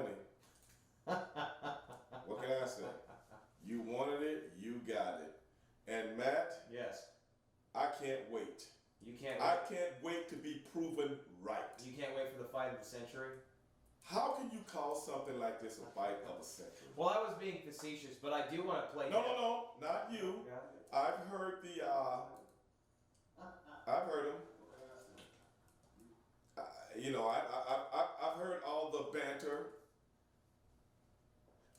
money. What can I say? You wanted it, you got it. And Matt, yes, I can't wait. You can't. I can't wait to be proven right. You can't wait for the fight of the century. How can you call something like this a fight of a century? Well, I was being facetious, but I do want to play. No, not you. I've heard the. I've heard him. I've heard all the banter.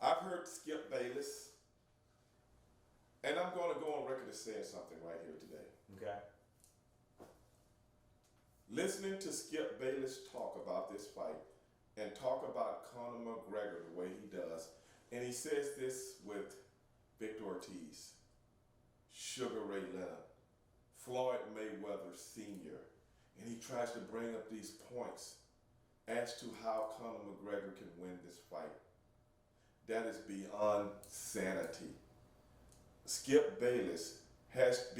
I've heard Skip Bayless, and I'm going to go on record as saying something right here today. Okay. Listening to Skip Bayless talk about this fight and talk about Conor McGregor the way he does, and he says this with Victor Ortiz, Sugar Ray Leonard, Floyd Mayweather Sr., and he tries to bring up these points as to how Conor McGregor can win this fight. That is beyond sanity. Skip Bayless has to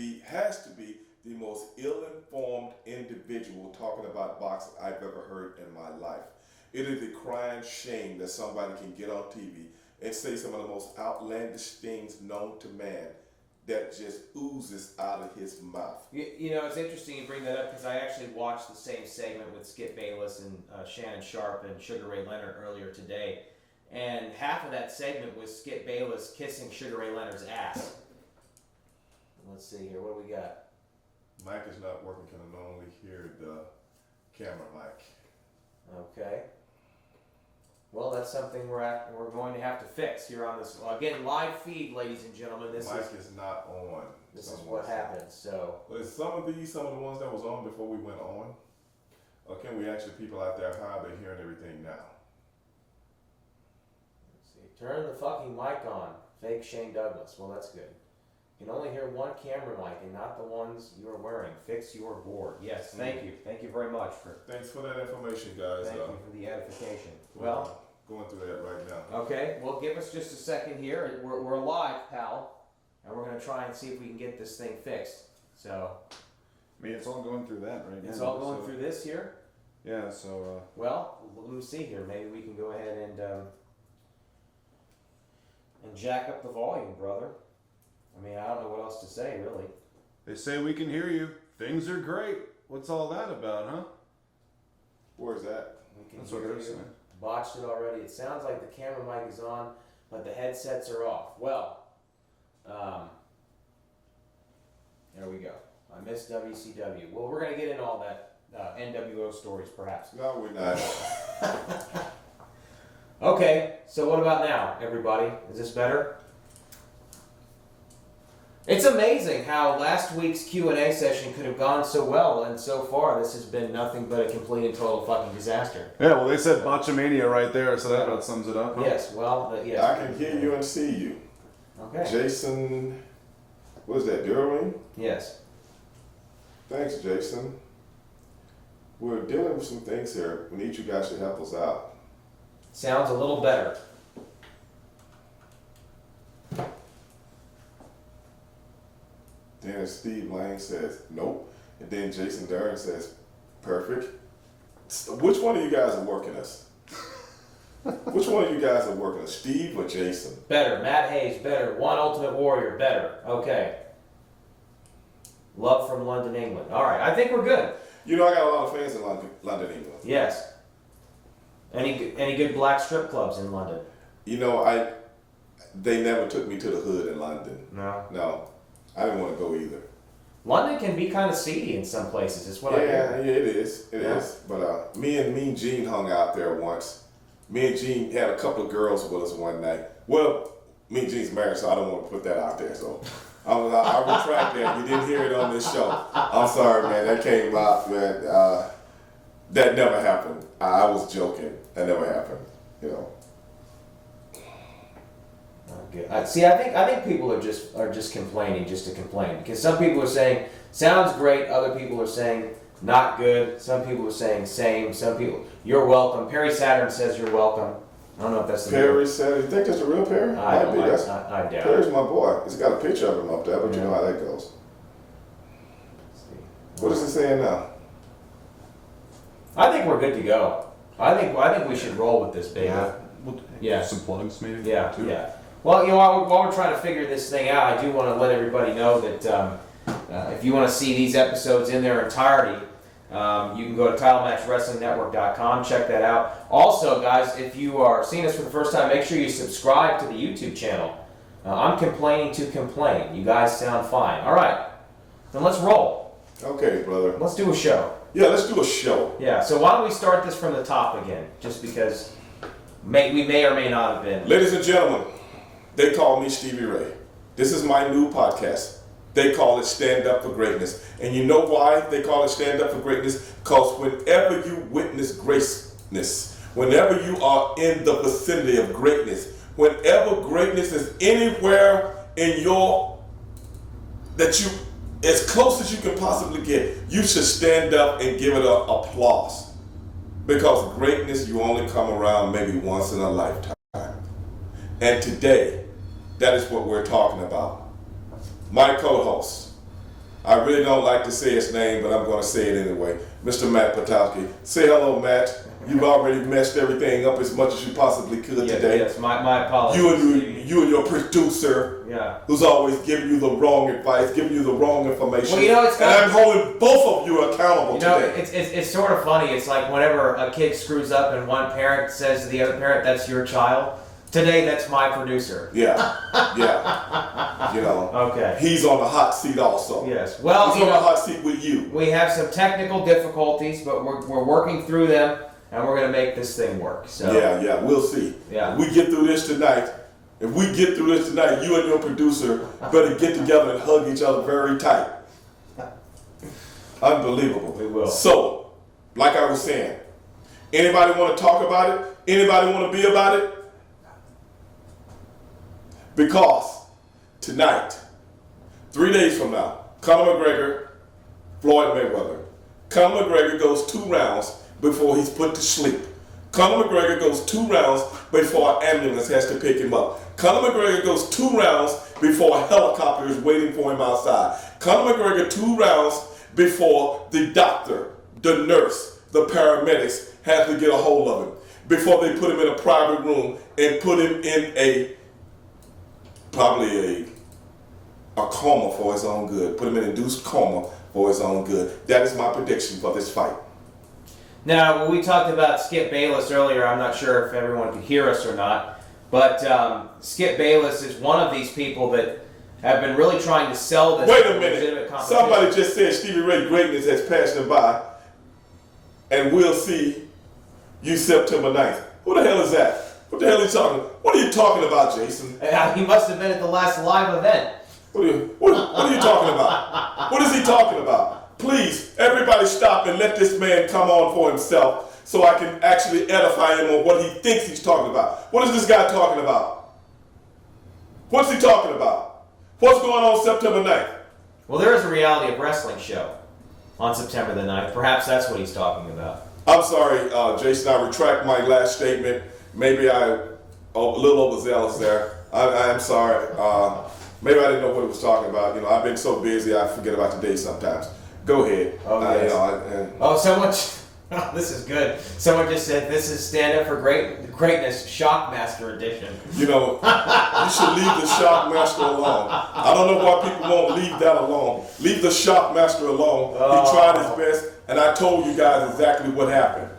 be the most ill-informed individual talking about boxing I've ever heard in my life. It is a crying shame that somebody can get on TV and say some of the most outlandish things known to man that just oozes out of his mouth. You know, it's interesting you bring that up because I actually watched the same segment with Skip Bayless and Shannon Sharp and Sugar Ray Leonard earlier today. And half of that segment was Skip Bayless kissing Sugar Ray Leonard's ass. Let's see here, what do we got? Mic is not working, can only hear the camera mic. Okay. Well, that's something we're going to have to fix here on this. Again, live feed, ladies and gentlemen. This mic is not on. This is what happens. So. Well, is some of the ones that was on before we went on? Or can we actually people out there how they're hearing everything now? Let's see. Turn the fucking mic on. Fake Shane Douglas. Well, that's good. You can only hear one camera mic and not the ones you are wearing. Fix your board. Yes, thank you. Thank you very much for. Thanks for that information, guys. Thank you for the edification. Well, going through that right now. Okay, well, give us just a second here. We're live, pal, and we're gonna try and see if we can get this thing fixed. So. I mean, it's all going through that right now. It's all going through this here. Yeah. So. Well, let me see here. Maybe we can go ahead and jack up the volume, brother. I mean, I don't know what else to say, really. They say we can hear you. Things are great. What's all that about, huh? Where's that? We can That's hear what they're you. saying. Botched it already. It sounds like the camera mic is on, but the headsets are off. Well, there we go. I missed WCW. Well, we're going to get into all that NWO stories, perhaps. No, we're not. Okay, so what about now, everybody? Is this better? It's amazing how last week's Q&A session could have gone so well, and so far this has been nothing but a complete and total fucking disaster. Yeah, well, they said botchamania right there, so that about sums it up. Huh? Yes, well, yes. I can hear you and see you. Okay. Jason, what is that, Durling? Yes. Thanks, Jason. We're dealing with some things here. We need you guys to help us out. Sounds a little better. Then Steve Lang says, nope. And then Jason Darren says, perfect. Which one of you guys are working us? Which one of you guys are working us, Steve or Jason? Better. Matt Hayes, better. One Ultimate Warrior, better. Okay. Love from London, England. All right, I think we're good. You know, I got a lot of fans in London, England. Yes. Any good black strip clubs in London? You know, they never took me to the hood in London. No. I didn't want to go either. London can be kind of seedy in some places. It's what I hear. Yeah, it is. It is. But me and Gene hung out there once. Me and Gene had a couple of girls with us one night. Well, me and Gene's married, so I don't want to put that out there. So I retract that. You didn't hear it on this show. I'm sorry, man. That came out, man. That never happened. I was joking. That never happened. You know. Good. See, I think people are just complaining just to complain, because some people are saying sounds great, other people are saying not good, some people are saying same, some people you're welcome. Perry Saturn says you're welcome. I don't know if that's the Perry Saturn. You think that's the real Perry? I doubt Perry's it. my boy. It's got a picture of him up there, but you know how that goes. What is it saying now? I think we're good to go. I think we should roll with this, baby. we'll Yeah. some plugs maybe. Yeah, too. yeah. Well, while we're trying to figure this thing out, I do want to let everybody know that if you want to see these episodes in their entirety, you can go to TitleMatchWrestlingNetwork.com, check that out. Also, guys, if you are seeing this for the first time, make sure you subscribe to the YouTube channel. I'm complaining to complain. You guys sound fine. All right, then let's roll. Okay, brother. Let's do a show. Yeah, let's do a show. Yeah, so why don't we start this from the top again, just because we may or may not have been. Ladies and gentlemen, they call me Stevie Ray. This is my new podcast. They call it Stand Up for Greatness. And you know why they call it Stand Up for Greatness? Because whenever you witness greatness, whenever you are in the vicinity of greatness, whenever greatness is anywhere in as close as you can possibly get, you should stand up and give it applause. Because greatness, you only come around maybe once in a lifetime. And today, that is what we're talking about. My co-host, I really don't like to say his name, but I'm going to say it anyway. Mr. Matt Topolski. Say hello, Matt. You've already messed everything up as much as you possibly could today. Yes, my apologies. You and your producer, Yeah. who's always giving you the wrong advice, giving you the wrong information. Well, you know, and I'm holding both of you accountable today. It's sort of funny. It's like whenever a kid screws up and one parent says to the other parent, "That's your child." Today, that's my producer. Yeah. You know. Okay. He's on the hot seat also. Yes. Well, he's on the hot seat with you. We have some technical difficulties, but we're working through them, and we're going to make this thing work. So. Yeah. We'll see. Yeah. If we get through this tonight, you and your producer better get together and hug each other very tight. Unbelievable. We will. So, like I was saying, anybody want to talk about it? Anybody want to be about it? Because tonight, 3 days from now, Conor McGregor, Floyd Mayweather. Conor McGregor goes 2 rounds before he's put to sleep. Conor McGregor goes 2 rounds before an ambulance has to pick him up. Conor McGregor goes 2 rounds before a helicopter is waiting for him outside. Conor McGregor 2 rounds before the doctor, the nurse, the paramedics have to get a hold of him. Before they put him in a private room and put him in probably a coma for his own good. Put him in an induced coma for his own good. That is my prediction for this fight. Now, when we talked about Skip Bayless earlier, I'm not sure if everyone could hear us or not, but Skip Bayless is one of these people that have been really trying to sell this. Wait a minute. Somebody just said Stevie Ray greatness has passed him by, and we'll see you September 9th. Who the hell is that? What the hell are you talking about? What are you talking about, Jason? He must have been at the last live event. What are you talking about? What is he talking about? Please, everybody stop and let this man come on for himself so I can actually edify him on what he thinks he's talking about. What is this guy talking about? What's he talking about? What's going on September 9th? Well, there is a reality of wrestling show on September the 9th. Perhaps that's what he's talking about. I'm sorry, Jason, I retract my last statement. Maybe a little overzealous there. I'm sorry. Maybe I didn't know what he was talking about. You know, I've been so busy I forget about the day sometimes. Go ahead. Oh, yes. Someone. Oh, this is good. Someone just said this is Stand Up for Greatness Shockmaster Edition. You know, you should leave the Shockmaster alone. I don't know why people won't leave that alone. Leave the Shockmaster alone. Oh. He tried his best, and I told you guys exactly what happened.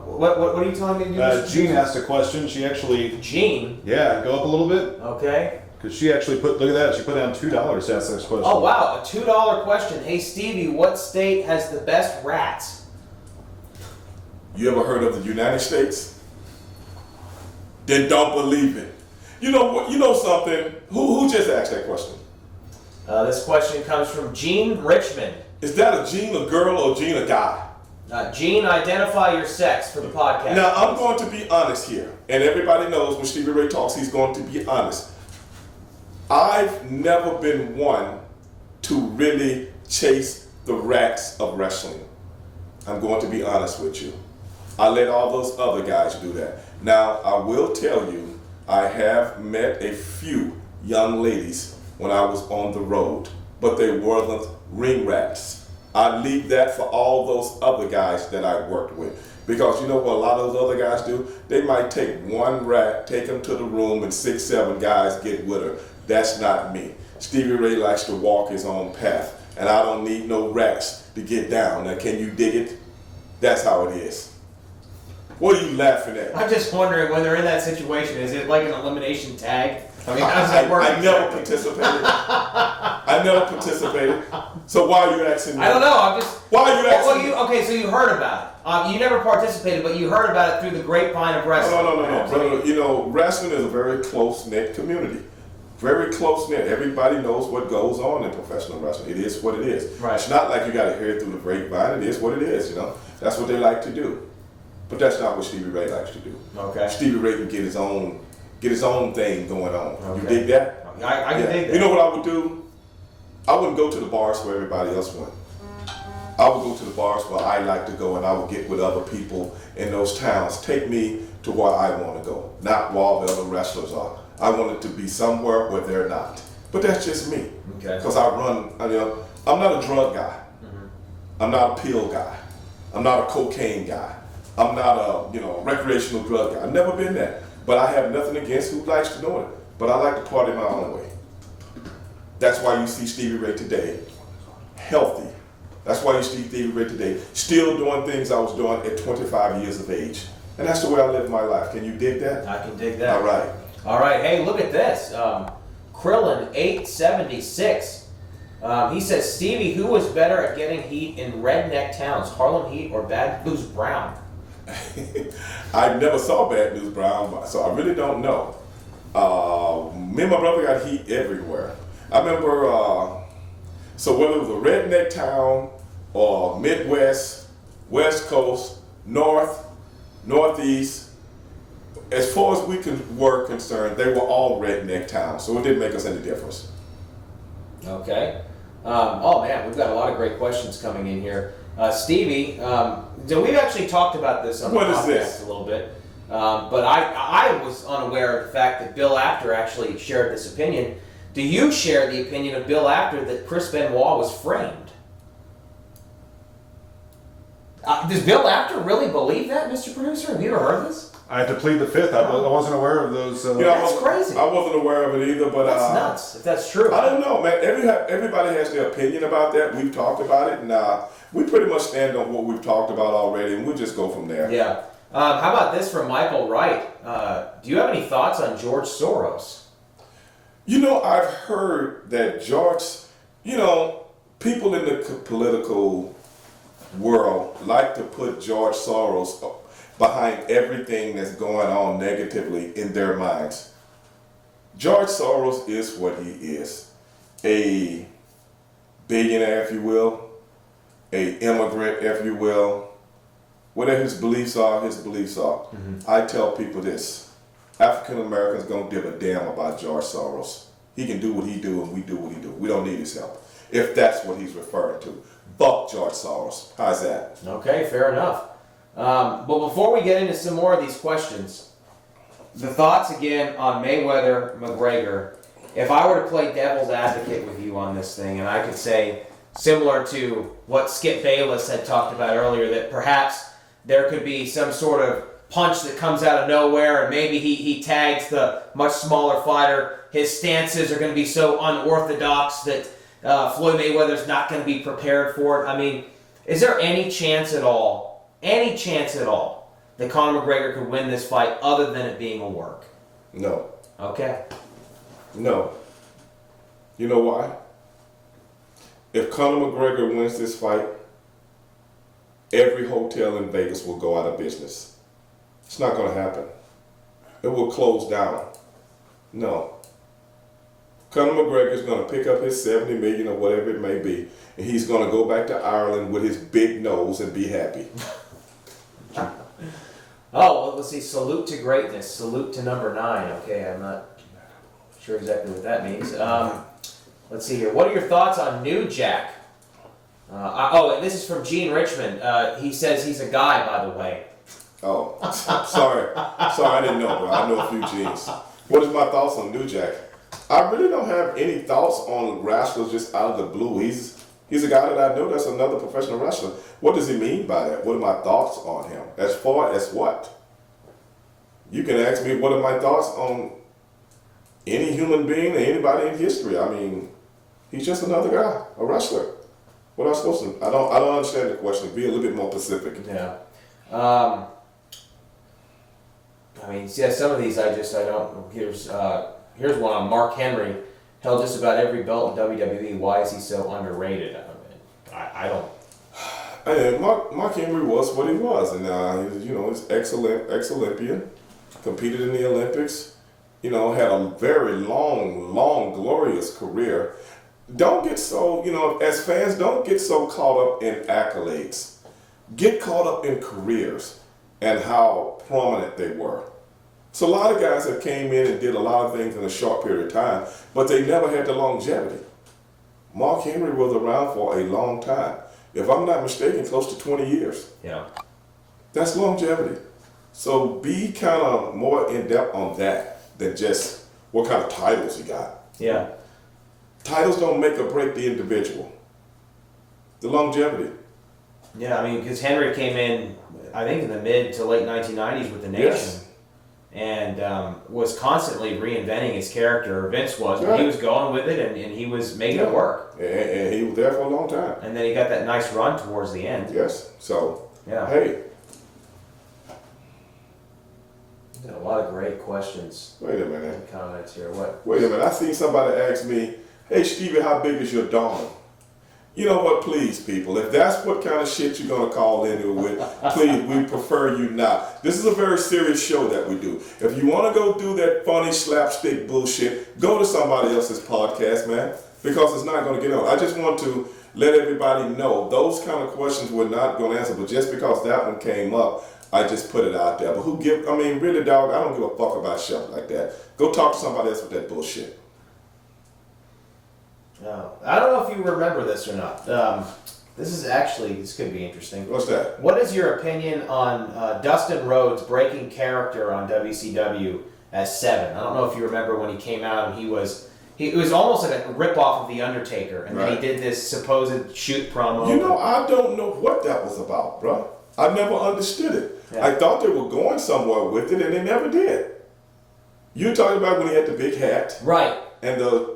What are you telling me to do? Jean asked a question. She actually... Jean? Yeah, go up a little bit. Okay. Because she actually look at that, she put down $2 to ask this question. Oh, wow, a $2 question. Hey, Stevie, what state has the best rats? You ever heard of the United States? Then don't believe it. You know what? You know something? Who just asked that question? This question comes from Jean Richmond. Is that a Jean a girl or Jean a guy? Jean, identify your sex for the podcast. Now, I'm going to be honest here. And everybody knows when Stevie Ray talks, he's going to be honest. I've never been one to really chase the rats of wrestling. I'm going to be honest with you. I let all those other guys do that. Now, I will tell you, I have met a few young ladies when I was on the road, but they weren't ring rats. I leave that for all those other guys that I worked with. Because you know what a lot of those other guys do? They might take one rat, take him to the room, and 6, 7 guys get with her. That's not me. Stevie Ray likes to walk his own path, and I don't need no rats to get down. Now, can you dig it? That's how it is. What are you laughing at? I'm just wondering, when they're in that situation, is it like an elimination tag? I mean, how does that work? I never participated. I never participated. So why are you asking me? I don't know. I'm just. Why are you asking me? Okay, so you heard about it. You never participated, but you heard about it through the grapevine of wrestling. No. Brother, you know, wrestling is a very close-knit community. Very close-knit. Everybody knows what goes on in professional wrestling. It is what it is. Right. It's not like you got to hear it through the grapevine. It is what it is, you know. That's what they like to do. But that's not what Stevie Ray likes to do. Okay. Stevie Ray can get his own thing going on. Okay. You dig that? I can dig that. You know what I would do? I wouldn't go to the bars where everybody else went. I would go to the bars where I like to go, and I would get with other people in those towns. Take me to where I want to go, not where all the other wrestlers are. I want it to be somewhere where they're not. But that's just me. Okay. Because I'm not a drug guy. I'm not a pill guy. I'm not a cocaine guy. I'm not a recreational drug guy. I've never been that. But I have nothing against who likes to know it. But I like to party my own way. That's why you see Stevie Ray today healthy. That's why you see Stevie Ray today still doing things I was doing at 25 years of age. And that's the way I live my life. Can you dig that? I can dig that. All right. Hey, look at this. Krillin 876. He says, Stevie, who was better at getting heat in redneck towns, Harlem Heat or Bad News Brown? I never saw Bad News Brown, so I really don't know. Me and my brother got heat everywhere. I remember, so whether it was a redneck town or Midwest, West Coast, North, Northeast, as far as we were concerned, they were all redneck towns, so it didn't make us any difference. Okay. Oh man, we've got a lot of great questions coming in here. Stevie, so we've actually talked about this on the podcast a little bit, but I was unaware of the fact that Bill Apter actually shared this opinion. Do you share the opinion of Bill Apter that Chris Benoit was framed? Does Bill Apter really believe that, Mr. Producer? Have you ever heard this? I had to plead the fifth. I wasn't aware of those. That's crazy. I wasn't aware of it either, but that's nuts. If that's true, I don't know, man. Everybody has their opinion about that. We've talked about it, and we pretty much stand on what we've talked about already, and we'll just go from there. Yeah. How about this from Michael Wright? Do you have any thoughts on George Soros? You know, I've heard that George, people in the political world like to put George Soros behind everything that's going on negatively in their minds. George Soros is what he is. A billionaire, if you will, a immigrant, if you will. Whatever his beliefs are, his beliefs are. Mm-hmm. I tell people this. African Americans don't give a damn about George Soros. He can do what he do, and we do what he do. We don't need his help, if that's what he's referring to. Fuck George Soros. How's that? Okay, fair enough. But before we get into some more of these questions, the thoughts again on Mayweather McGregor. If I were to play devil's advocate with you on this thing, and I could say, similar to what Skip Bayless had talked about earlier, that perhaps there could be some sort of punch that comes out of nowhere, and maybe he tags the much smaller fighter. His stances are going to be so unorthodox that Floyd Mayweather's not going to be prepared for it. I mean, is there any chance at all that Conor McGregor could win this fight other than it being a work? No. Okay. No. You know why? If Conor McGregor wins this fight, every hotel in Vegas will go out of business. It's not going to happen. It will close down. No. Conor McGregor is going to pick up his $70 million or whatever it may be, and he's going to go back to Ireland with his big nose and be happy. Well, let's see. Salute to greatness. Salute to number 9. Okay, I'm not sure exactly what that means. Let's see here. What are your thoughts on New Jack? And this is from Gene Richmond. He says he's a guy, by the way. Oh, sorry, I didn't know, but I know a few G's. What is my thoughts on New Jack? I really don't have any thoughts on wrestlers just out of the blue. He's a guy that I know that's another professional wrestler. what does he mean by that? What are my thoughts on him? As far as what? You can ask me what are my thoughts on any human being or anybody in history. I mean, he's just another guy, a wrestler. What am I supposed to? I don't understand the question. Be a little bit more specific. Yeah. I mean, yeah, some of these I don't. Here's one on Mark Henry. Held just about every belt in WWE. Why is he so underrated? I don't. And Mark Henry was what he was, and he's ex-Olympian, competed in the Olympics, had a very long, glorious career. Don't get so, as fans, don't get so caught up in accolades. Get caught up in careers and how prominent they were. So a lot of guys that came in and did a lot of things in a short period of time, but they never had the longevity. Mark Henry was around for a long time. If I'm not mistaken, close to 20 years. Yeah. That's longevity. So be kind of more in depth on that than just what kind of titles he got. Yeah. Titles don't make or break the individual. The longevity. Yeah, I mean, because Henry came in, I think, in the mid to late 1990s with the Nation. Yes. And was constantly reinventing his character. Vince was, but Right. he was going with it, and he was making it work. And he was there for a long time. And then he got that nice run towards the end. Yes. So, Yeah. hey, Got a lot of great questions wait a minute. and comments here. What? Wait a minute. I seen somebody ask me, hey, Stevie, how big is your dong? You know what? Please, people, if that's what kind of shit you're going to call in here with, please, we prefer you not. This is a very serious show that we do. If you want to go do that funny slapstick bullshit, go to somebody else's podcast, man, because it's not going to get on. I just want to let everybody know those kind of questions we're not going to answer, but just because that one came up, I just put it out there. But really, dog, I don't give a fuck about shit like that. Go talk to somebody else with that bullshit. I don't know if you remember this or not. This could be interesting. What's that? What is your opinion on Dustin Rhodes breaking character on WCW as 7? I don't know if you remember when he came out and it was almost like a ripoff of The Undertaker, and then he did this supposed shoot promo. I don't know what that was about, bro. I never understood it. Yeah. I thought they were going somewhere with it, and they never did. You're talking about when he had the big hat, Right. and the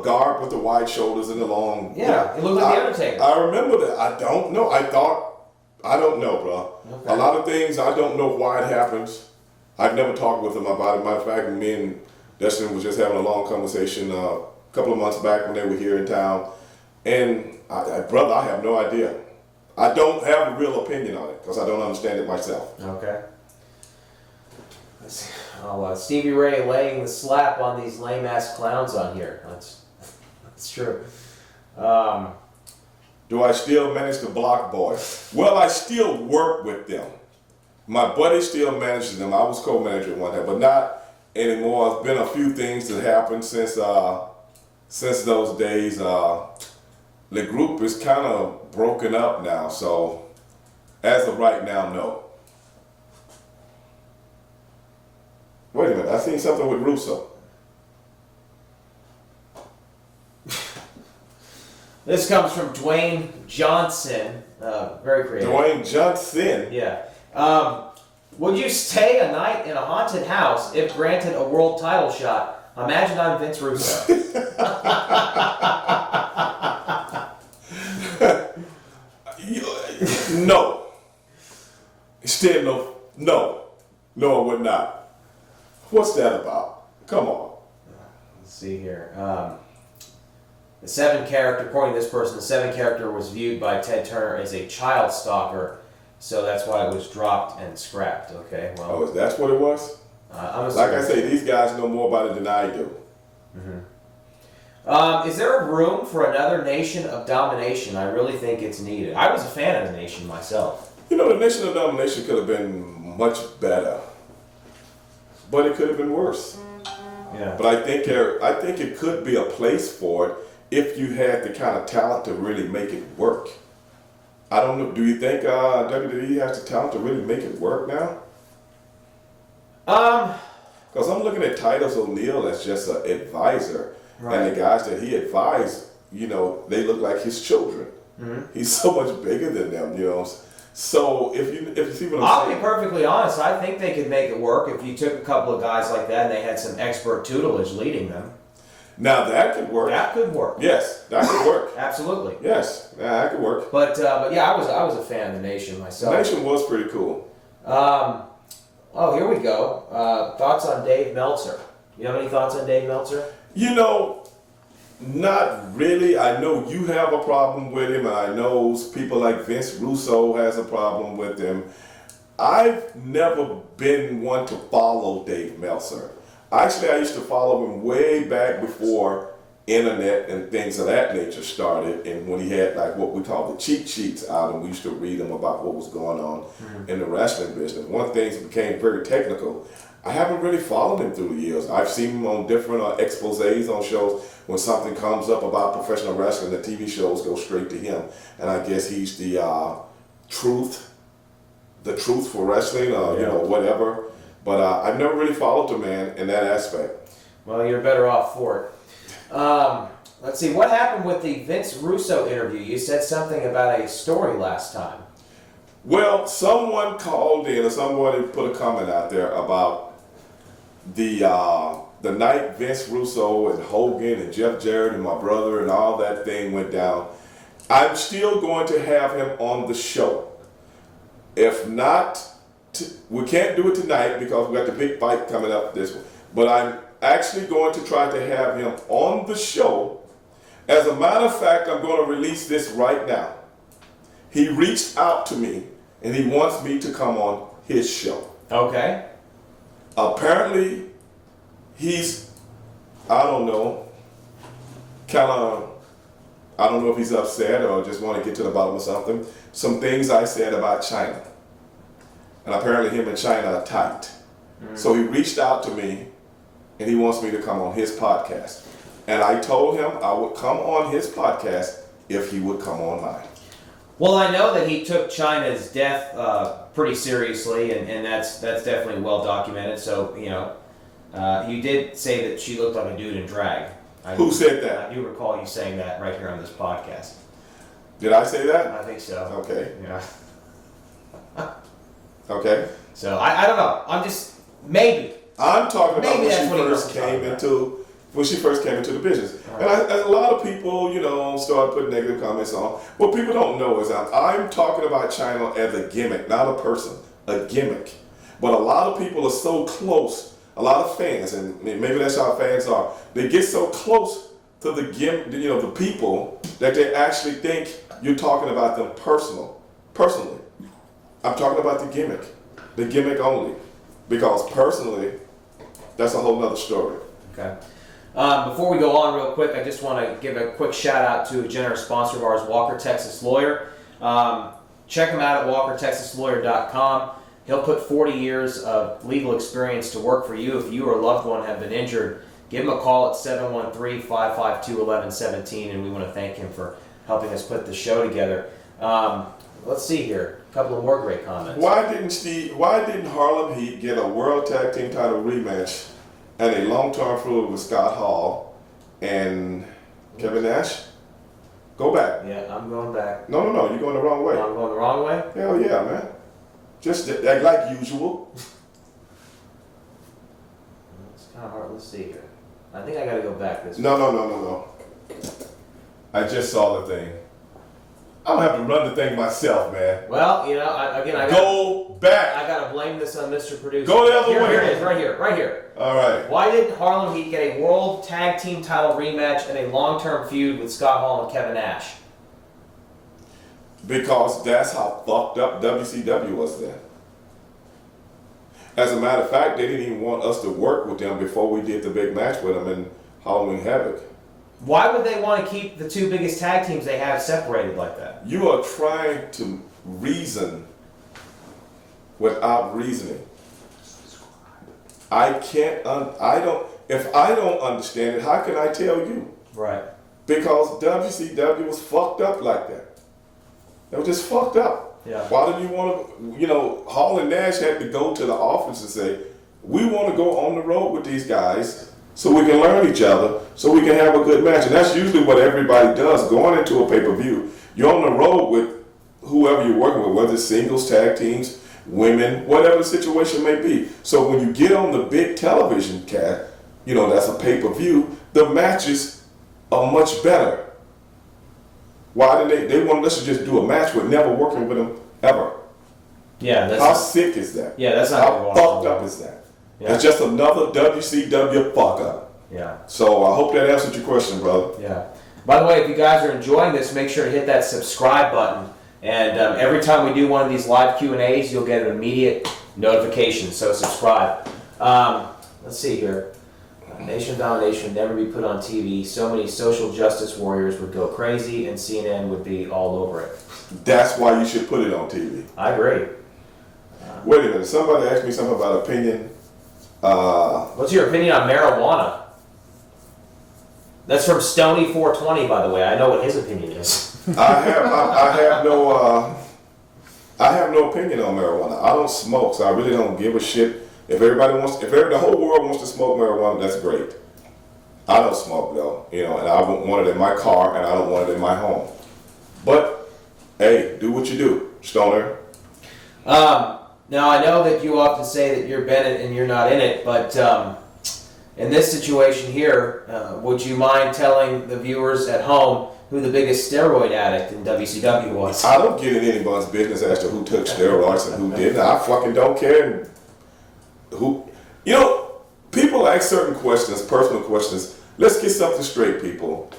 garb with the wide shoulders and the long. Yeah, it looked like The Undertaker. I remember that. I don't know. I don't know, bro. Okay. A lot of things I don't know why it happens. I've never talked with him about it. Matter of fact, me and Dustin was just having a long conversation a couple of months back when they were here in town, and brother, I have no idea. I don't have a real opinion on it because I don't understand it myself. Okay. Let's see. Oh, Stevie Ray laying the slap on these lame ass clowns on here. That's true. Do I still manage to block boys? Well, I still work with them. My buddy still manages them. I was co-manager one day, but not anymore. It's been a few things that happened since those days. The group is kind of broken up now, so as of right now, no. Wait a minute, I seen something with Russo. This comes from Dwayne Johnson. Very creative. Dwayne Johnson. Yeah. Would you stay a night in a haunted house if granted a world title shot? Imagine I'm Vince Russo. No. Still no, I would not. What's that about? Come on. Let's see here. The 7 character, according to this person, the 7 character was viewed by Ted Turner as a child stalker, so that's why it was dropped and scrapped. Okay, well. Oh, that's what it was? Like I say, these guys know more about it than I do. Mm-hmm. Is there a room for another Nation of Domination? I really think it's needed. I was a fan of the Nation myself. The Nation of Domination could have been much better, but it could have been worse. Yeah. But I think it could be a place for it if you had the kind of talent to really make it work. I don't know. Do you think WWE has the talent to really make it work now? Because I'm looking at Titus O'Neil as just an advisor, Right. and the guys that he advised, they look like his children. Mm-hmm. He's so much bigger than them, you know. So if you see what I'm I'll saying. be perfectly honest. I think they could make it work if you took a couple of guys like that and they had some expert tutelage leading them. Now that could work. That could work. Yes, that could work. Absolutely. Yes, that could work. But yeah, I was a fan of the Nation myself. Nation was pretty cool. Oh, here we go. Thoughts on Dave Meltzer? You have any thoughts on Dave Meltzer? You know, not really. I know you have a problem with him, and I know people like Vince Russo has a problem with him. I've never been one to follow Dave Meltzer. Actually, I used to follow him way back before internet and things of that nature started, and when he had like what we call the cheat sheets out, and we used to read them about what was going on in the wrestling business. One thing became very technical. I haven't really followed him through the years. I've seen him on different exposés on shows. When something comes up about professional wrestling, the TV shows go straight to him, and I guess he's the truth for wrestling, you know, whatever. But I've never really followed the man in that aspect. Well, you're better off for it. Let's see, what happened with the Vince Russo interview? You said something about a story last time. Well, someone called in, or somebody put a comment out there about the night Vince Russo and Hogan and Jeff Jarrett and my brother and all that thing went down. I'm still going to have him on the show. If not, we can't do it tonight because we got the big fight coming up this one. But I'm actually going to try to have him on the show. As a matter of fact, I'm going to release this right now. He reached out to me and he wants me to come on his show. Okay. Apparently, he's, I don't know if he's upset or just want to get to the bottom of something. Some things I said about China. And apparently him and China are tight. Mm-hmm. So he reached out to me and he wants me to come on his podcast. And I told him I would come on his podcast if he would come on mine. Well, I know that he took China's death pretty seriously, and that's definitely well documented. So, you know, you did say that she looked like a dude in drag. Who said that? I do recall you saying that right here on this podcast. Did I say that? I think so. Okay. Yeah. Okay. So, I don't know. I'm just, maybe. I'm talking about Maybe when she first came into the business. Right. And a lot of people, you know, started putting negative comments on. What people don't know is I'm talking about China as a gimmick, not a person, a gimmick. But a lot of people are so close, a lot of fans, and maybe that's how fans are, they get so close to the the people, that they actually think you're talking about them personally. I'm talking about the gimmick only. Because personally, that's a whole nother story. Okay. Before we go on real quick, I just want to give a quick shout out to a generous sponsor of ours, Walker Texas Lawyer. Check him out at walkertexaslawyer.com. He'll put 40 years of legal experience to work for you. If you or a loved one have been injured, give him a call at 713-552-1117, and we want to thank him for helping us put the show together. Let's see here. A couple of more great comments. Why didn't Harlem Heat get a World Tag Team title rematch and a long-term feud with Scott Hall and Kevin Nash? Go back. Yeah, I'm going back. No, you're going the wrong way. I'm going the wrong way? Hell yeah, man. Just act like usual. It's kind of hard. Let's see here. I think I got to go back this way. No. I just saw the thing. I don't have to run the thing myself, man. Well, you know, go back. I gotta blame this on Mr. Producer. Go the other way. Here it is, right here. All right. Why didn't Harlem Heat get a World Tag Team title rematch and a long-term feud with Scott Hall and Kevin Nash? Because that's how fucked up WCW was then. As a matter of fact, they didn't even want us to work with them before we did the big match with them in Halloween Havoc. Why would they want to keep the two biggest tag teams they have separated like that? You are trying to reason without reasoning. If I don't understand it, how can I tell you? Right. Because WCW was fucked up like that. They were just fucked up. Yeah. Why did you want to, Hall and Nash had to go to the office and say, we want to go on the road with these guys so we can learn each other, so we can have a good match. And that's usually what everybody does going into a pay-per-view. You're on the road with whoever you're working with, whether it's singles, tag teams, women, whatever the situation may be. So when you get on the big television cast, that's a pay-per-view, the matches are much better. Why did they wanted us to just do a match with never working with them ever? Yeah, that's how sick is that? Yeah, that's not how fucked up is that? Yeah. It's just another WCW fuck up. Yeah. So I hope that answered your question, brother. Yeah. By the way, if you guys are enjoying this, make sure to hit that subscribe button. And every time we do one of these live Q&As, you'll get an immediate notification. So subscribe. Let's see here. Nation domination would never be put on TV. So many social justice warriors would go crazy, and CNN would be all over it. That's why you should put it on TV. I agree. Wait a minute. Somebody asked me something about opinion. What's your opinion on marijuana? That's from Stony420, by the way. I know what his opinion is. I have no opinion on marijuana. I don't smoke, so I really don't give a shit. If the whole world wants to smoke marijuana, that's great. I don't smoke though, and I don't want it in my car, and I don't want it in my home. But hey, do what you do, Stoner. Now I know that you often say that you're Bennett and you're not in it, but in this situation here, would you mind telling the viewers at home who the biggest steroid addict in WCW was? I don't get in anyone's business as to who took steroids and who didn't. I fucking don't care. People ask certain questions, personal questions. Let's get something straight, people.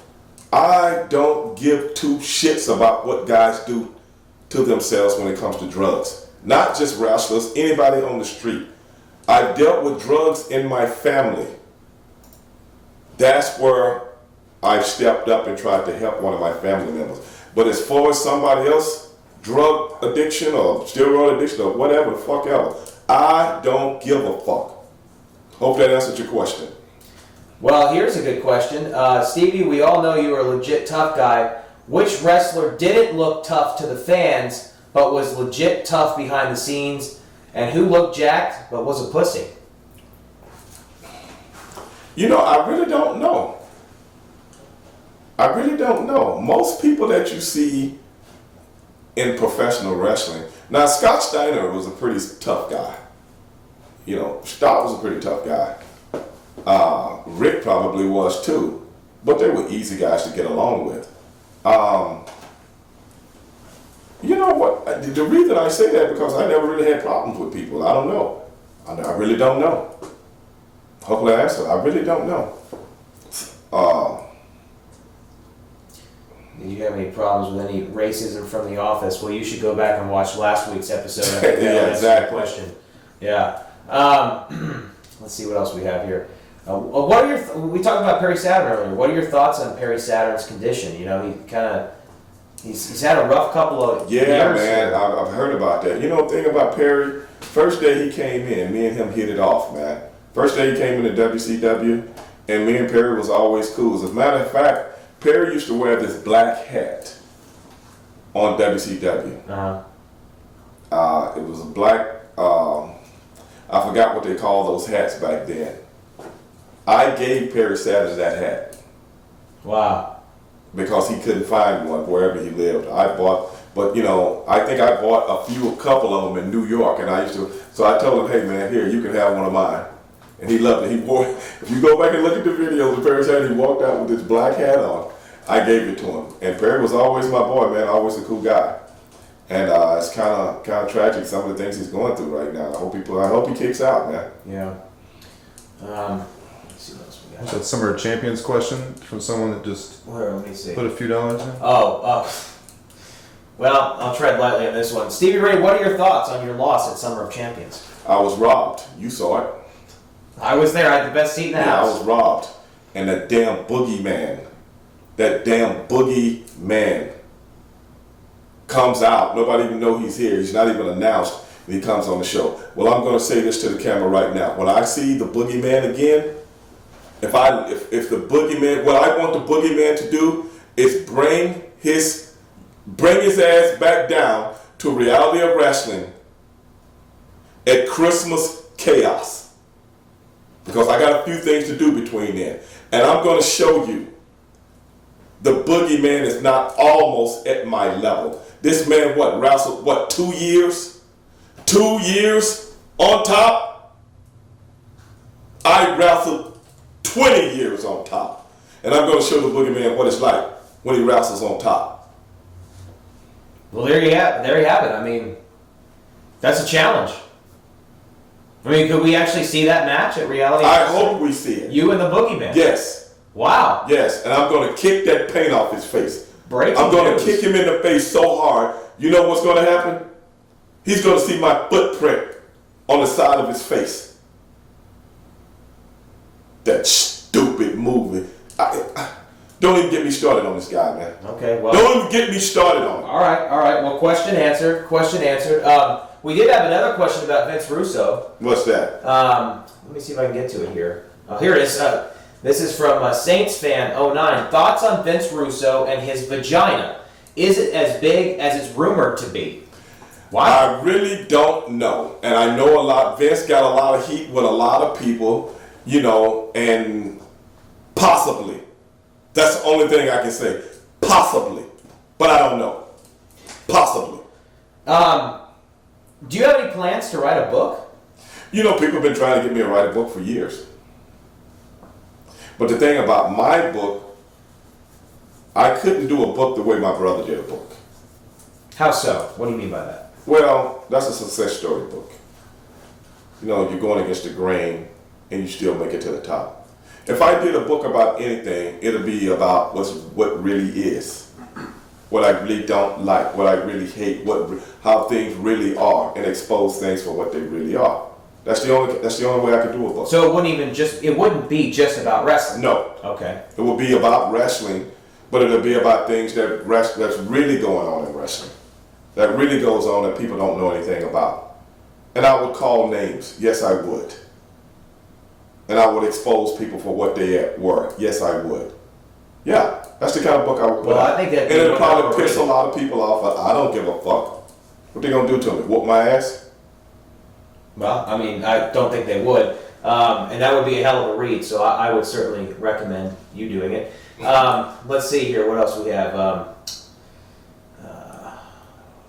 I don't give two shits about what guys do to themselves when it comes to drugs. Not just wrestlers, anybody on the street. I dealt with drugs in my family. That's where I've stepped up and tried to help one of my family members. But as far as somebody else, drug addiction or steroid addiction or whatever the fuck ever, I don't give a fuck. Hope that answered your question. Well, here's a good question. Stevie, we all know you're a legit tough guy. Which wrestler didn't look tough to the fans, but was legit tough behind the scenes? And who looked jacked, but was a pussy? I really don't know. Most people that you see in professional wrestling. Now, Scott Steiner was a pretty tough guy. Scott was a pretty tough guy. Rick probably was too. But they were easy guys to get along with. You know what? The reason I say that because I never really had problems with people. I don't know. I really don't know. Hopefully I answer. I really don't know. Did you have any problems with any racism from The Office? Well, you should go back and watch last week's episode. Yeah, exactly. Question. Yeah. Let's see what else we have here. What are we talked about Perry Saturn earlier. What are your thoughts on Perry Saturn's condition? He's had a rough couple of years. Yeah, man. I've heard about that. The thing about Perry, first day he came in, me and him hit it off, man. First day he came into WCW, and me and Perry was always cool. As a matter of fact, Perry used to wear this black hat on WCW. It was a black, I forgot what they called those hats back then. I gave Perry Saturn that hat. Wow. Because he couldn't find one wherever he lived. I think I bought a couple of them in New York, and so I told him, hey man, here, you can have one of mine. And he loved it. He wore, if you go back and look at the videos of Perry Saturn, he walked out with this black hat on. I gave it to him. And Perry was always my boy, man, always a cool guy. And it's kind of tragic, some of the things he's going through right now. I hope he kicks out, man. Yeah. Let's see what else we got. That's Summer of Champions question from someone that just Let me see. put a few dollars in. Well, I'll tread lightly on this one. Stevie Ray, what are your thoughts on your loss at Summer of Champions? I was robbed. You saw it. I was there. I had the best seat in the house. I was robbed. And that damn boogeyman comes out. Nobody even know he's here. He's not even announced. And he comes on the show. Well, I'm going to say this to the camera right now. When I see the boogeyman again, if the boogeyman, what I want the boogeyman to do is bring his ass back down to reality of wrestling at Christmas Chaos. Because I got a few things to do between then. And I'm going to show you the boogeyman is not almost at my level. This man, wrestled, 2 years? 2 years on top? I wrestled 20 years on top. And I'm going to show the boogeyman what it's like when he wrestles on top. Well, there you have it. I mean, that's a challenge. I mean, could we actually see that match at Reality? I hope we see it. You and the boogeyman? Yes. Wow. Yes, and I'm going to kick that paint off his face. Breaking I'm going news. to kick him in the face so hard, you know what's going to happen? He's going to see my footprint on the side of his face. That stupid movie. Don't even get me started on this guy, man. Okay, well. Don't even get me started on it. All right. Well, question answered. We did have another question about Vince Russo. What's that? Let me see if I can get to it here. Oh, here it is. This is from Saints Fan 09. Thoughts on Vince Russo and his vagina? Is it as big as it's rumored to be? Why? I really don't know. And I know a lot. Vince got a lot of heat with a lot of people, you know, and possibly. That's the only thing I can say. Possibly. But I don't know. Possibly. Do you have any plans to write a book? You know, people have been trying to get me to write a book for years. But the thing about my book, I couldn't do a book the way my brother did a book. How so? What do you mean by that? Well, that's a success story book. You know, you're going against the grain and you still make it to the top. If I did a book about anything, it'll be about what really is. What I really don't like, what I really hate, how things really are, and expose things for what they really are. That's the only way I could do a book. So it wouldn't be just about wrestling? No. Okay. It will be about wrestling, but it'll be about things that's really going on in wrestling. That really goes on that people don't know anything about. And I would call names. Yes, I would. And I would expose people for what they were. Yes, I would. Yeah, that's the kind of book I would put out. I think that. And it'll probably piss a lot of people off, but I don't give a fuck. What they gonna do to me? Whoop my ass? Well, I mean, I don't think they would. And that would be a hell of a read, so I would certainly recommend you doing it. Let's see here, what else we have?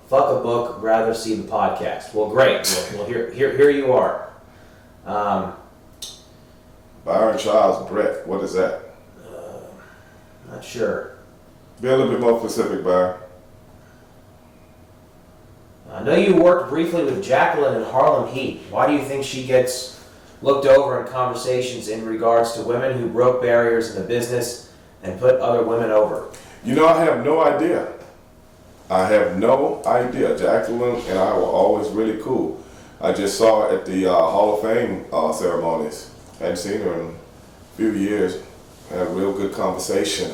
Fuck a book, rather see the podcast. Well, great. Well, here you are. Byron Charles Brett, what is that? Not sure. Be a little bit more specific, Byron. I know you worked briefly with Jacqueline in Harlem Heat. Why do you think she gets looked over in conversations in regards to women who broke barriers in the business and put other women over? You know, I have no idea. I have no idea. Jacqueline and I were always really cool. I just saw her at the Hall of Fame ceremonies. I hadn't seen her in a few years. Had a real good conversation.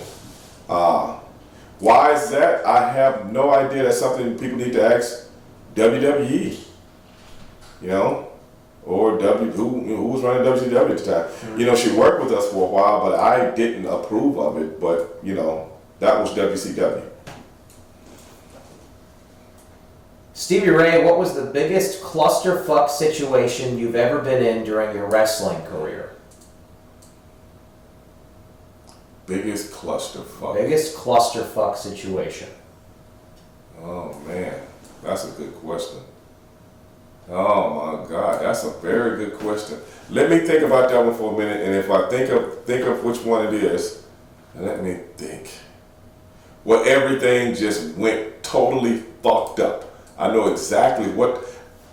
Why is that? I have no idea. That's something people need to ask WWE, you know, or who was running WCW at the time. You know, she worked with us for a while, but I didn't approve of it. But, you know, that was WCW. Stevie Ray, what was the biggest clusterfuck situation you've ever been in during your wrestling career? Biggest clusterfuck. Biggest clusterfuck situation. Oh, man. That's a good question. Oh, my God. That's a very good question. Let me think about that one for a minute, and if I think of which one it is, let me think. Well, everything just went totally fucked up. I know exactly what.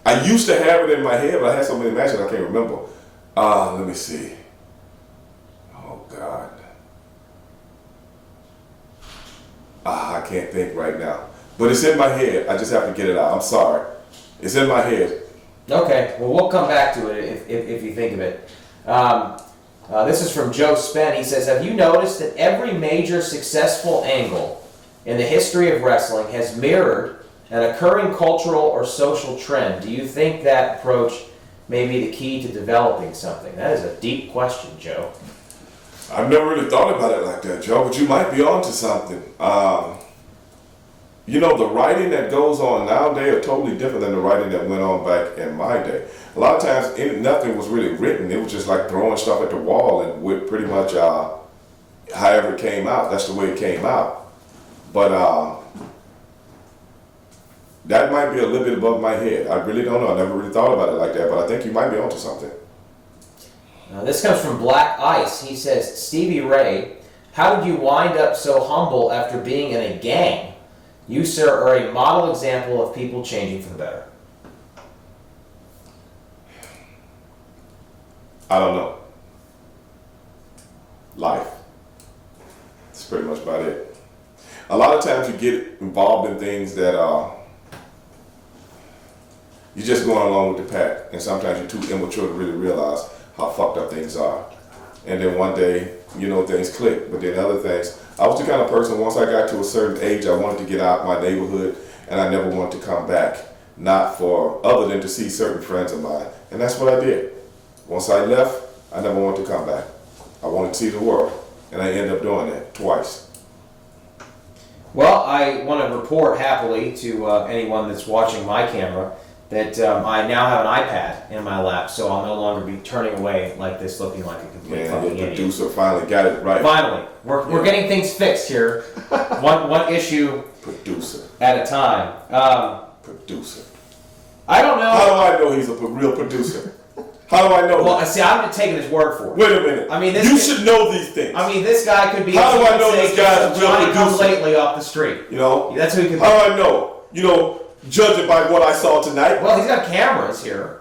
I used to have it in my head, but I had so many matches I can't remember. Let me see. Oh, God. I can't think right now. But it's in my head. I just have to get it out. I'm sorry. It's in my head. Okay, well, we'll come back to it if you think of it. This is from Joe Spen. He says, have you noticed that every major successful angle in the history of wrestling has mirrored an occurring cultural or social trend? Do you think that approach may be the key to developing something? That is a deep question, Joe. I've never really thought about it like that, Joe, but you might be onto something. You know, the writing that goes on nowadays are totally different than the writing that went on back in my day. A lot of times, nothing was really written. It was just like throwing stuff at the wall and with pretty much however it came out, that's the way it came out. But that might be a little bit above my head. I really don't know. I never really thought about it like that, but I think you might be onto something. This comes from Black Ice. He says, Stevie Ray, how did you wind up so humble after being in a gang? You, sir, are a model example of people changing for the better. I don't know. Life. That's pretty much about it. A lot of times you get involved in things that you're just going along with the pack, and sometimes you're too immature to really realize how fucked up things are. And then one day, things click. But then other things, I was the kind of person, once I got to a certain age, I wanted to get out of my neighborhood, and I never wanted to come back. Not for other than to see certain friends of mine. And that's what I did. Once I left, I never wanted to come back. I wanted to see the world, and I ended up doing that twice. Well, I want to report happily to anyone that's watching my camera that I now have an iPad in my lap, so I'll no longer be turning away like this, looking like a complete fucking the idiot. producer finally got it right. Finally, we're getting things fixed here, one issue Producer. at a time. Producer. I don't know. How do I know he's a real producer? How do I know? Well, see, I'm taking his word for it. Wait a minute. I mean, you should know these things. I mean, this guy could be. How do I know this guy's a real Johnny come producer? lately off the street. That's who he could be. How do I know? Judging by what I saw tonight. Well, he's got cameras here.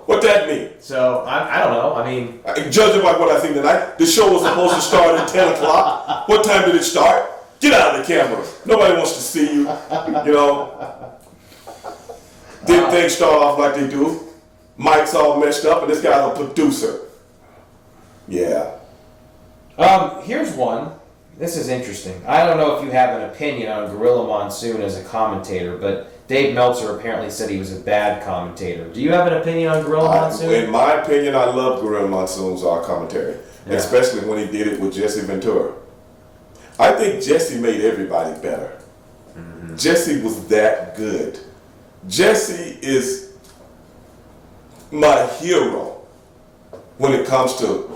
What that mean? So I don't know. I mean, judging by what I seen tonight, the show was supposed to start at 10 o'clock. What time did it start? Get out of the camera. Nobody wants to see you. Didn't things start off like they do? Mike's all messed up, and this guy's a producer. Yeah. Here's one. This is interesting. I don't know if you have an opinion on Gorilla Monsoon as a commentator, but Dave Meltzer apparently said he was a bad commentator. Do you have an opinion on Gorilla Monsoon? In my opinion, I love Gorilla Monsoon's commentary, especially when he did it with Jesse Ventura. I think Jesse made everybody better. Mm-hmm. Jesse was that good. Jesse is my hero when it comes to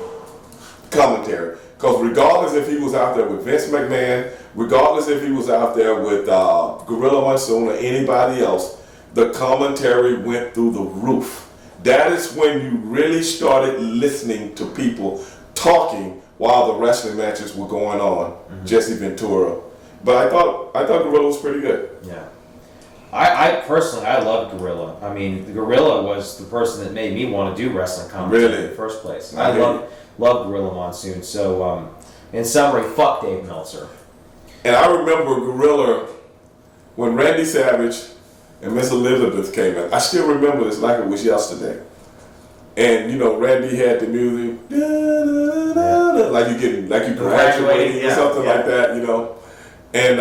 commentary. Because regardless if he was out there with Vince McMahon, regardless if he was out there with Gorilla Monsoon or anybody else, the commentary went through the roof. That is when you really started listening to people talking while the wrestling matches were going on. Mm-hmm. Jesse Ventura. But I thought Gorilla was pretty good. Yeah. I personally, I loved Gorilla. I mean, Gorilla was the person that made me want to do wrestling commentary in the first place. I love Gorilla Monsoon. So, in summary, fuck Dave Meltzer. And I remember Gorilla when Randy Savage and Miss Elizabeth came in. I still remember this like it was yesterday. And Randy had the music, like you graduating or something like that, And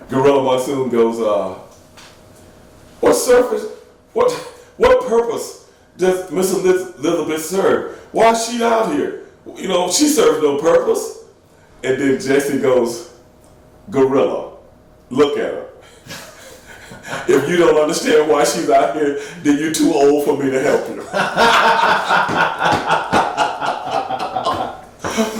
Gorilla Monsoon goes, what purpose does Miss Elizabeth serve? Why is she out here? She serves no purpose. And then Jesse goes, Gorilla, look at her. If you don't understand why she's out here, then you're too old for me to help you.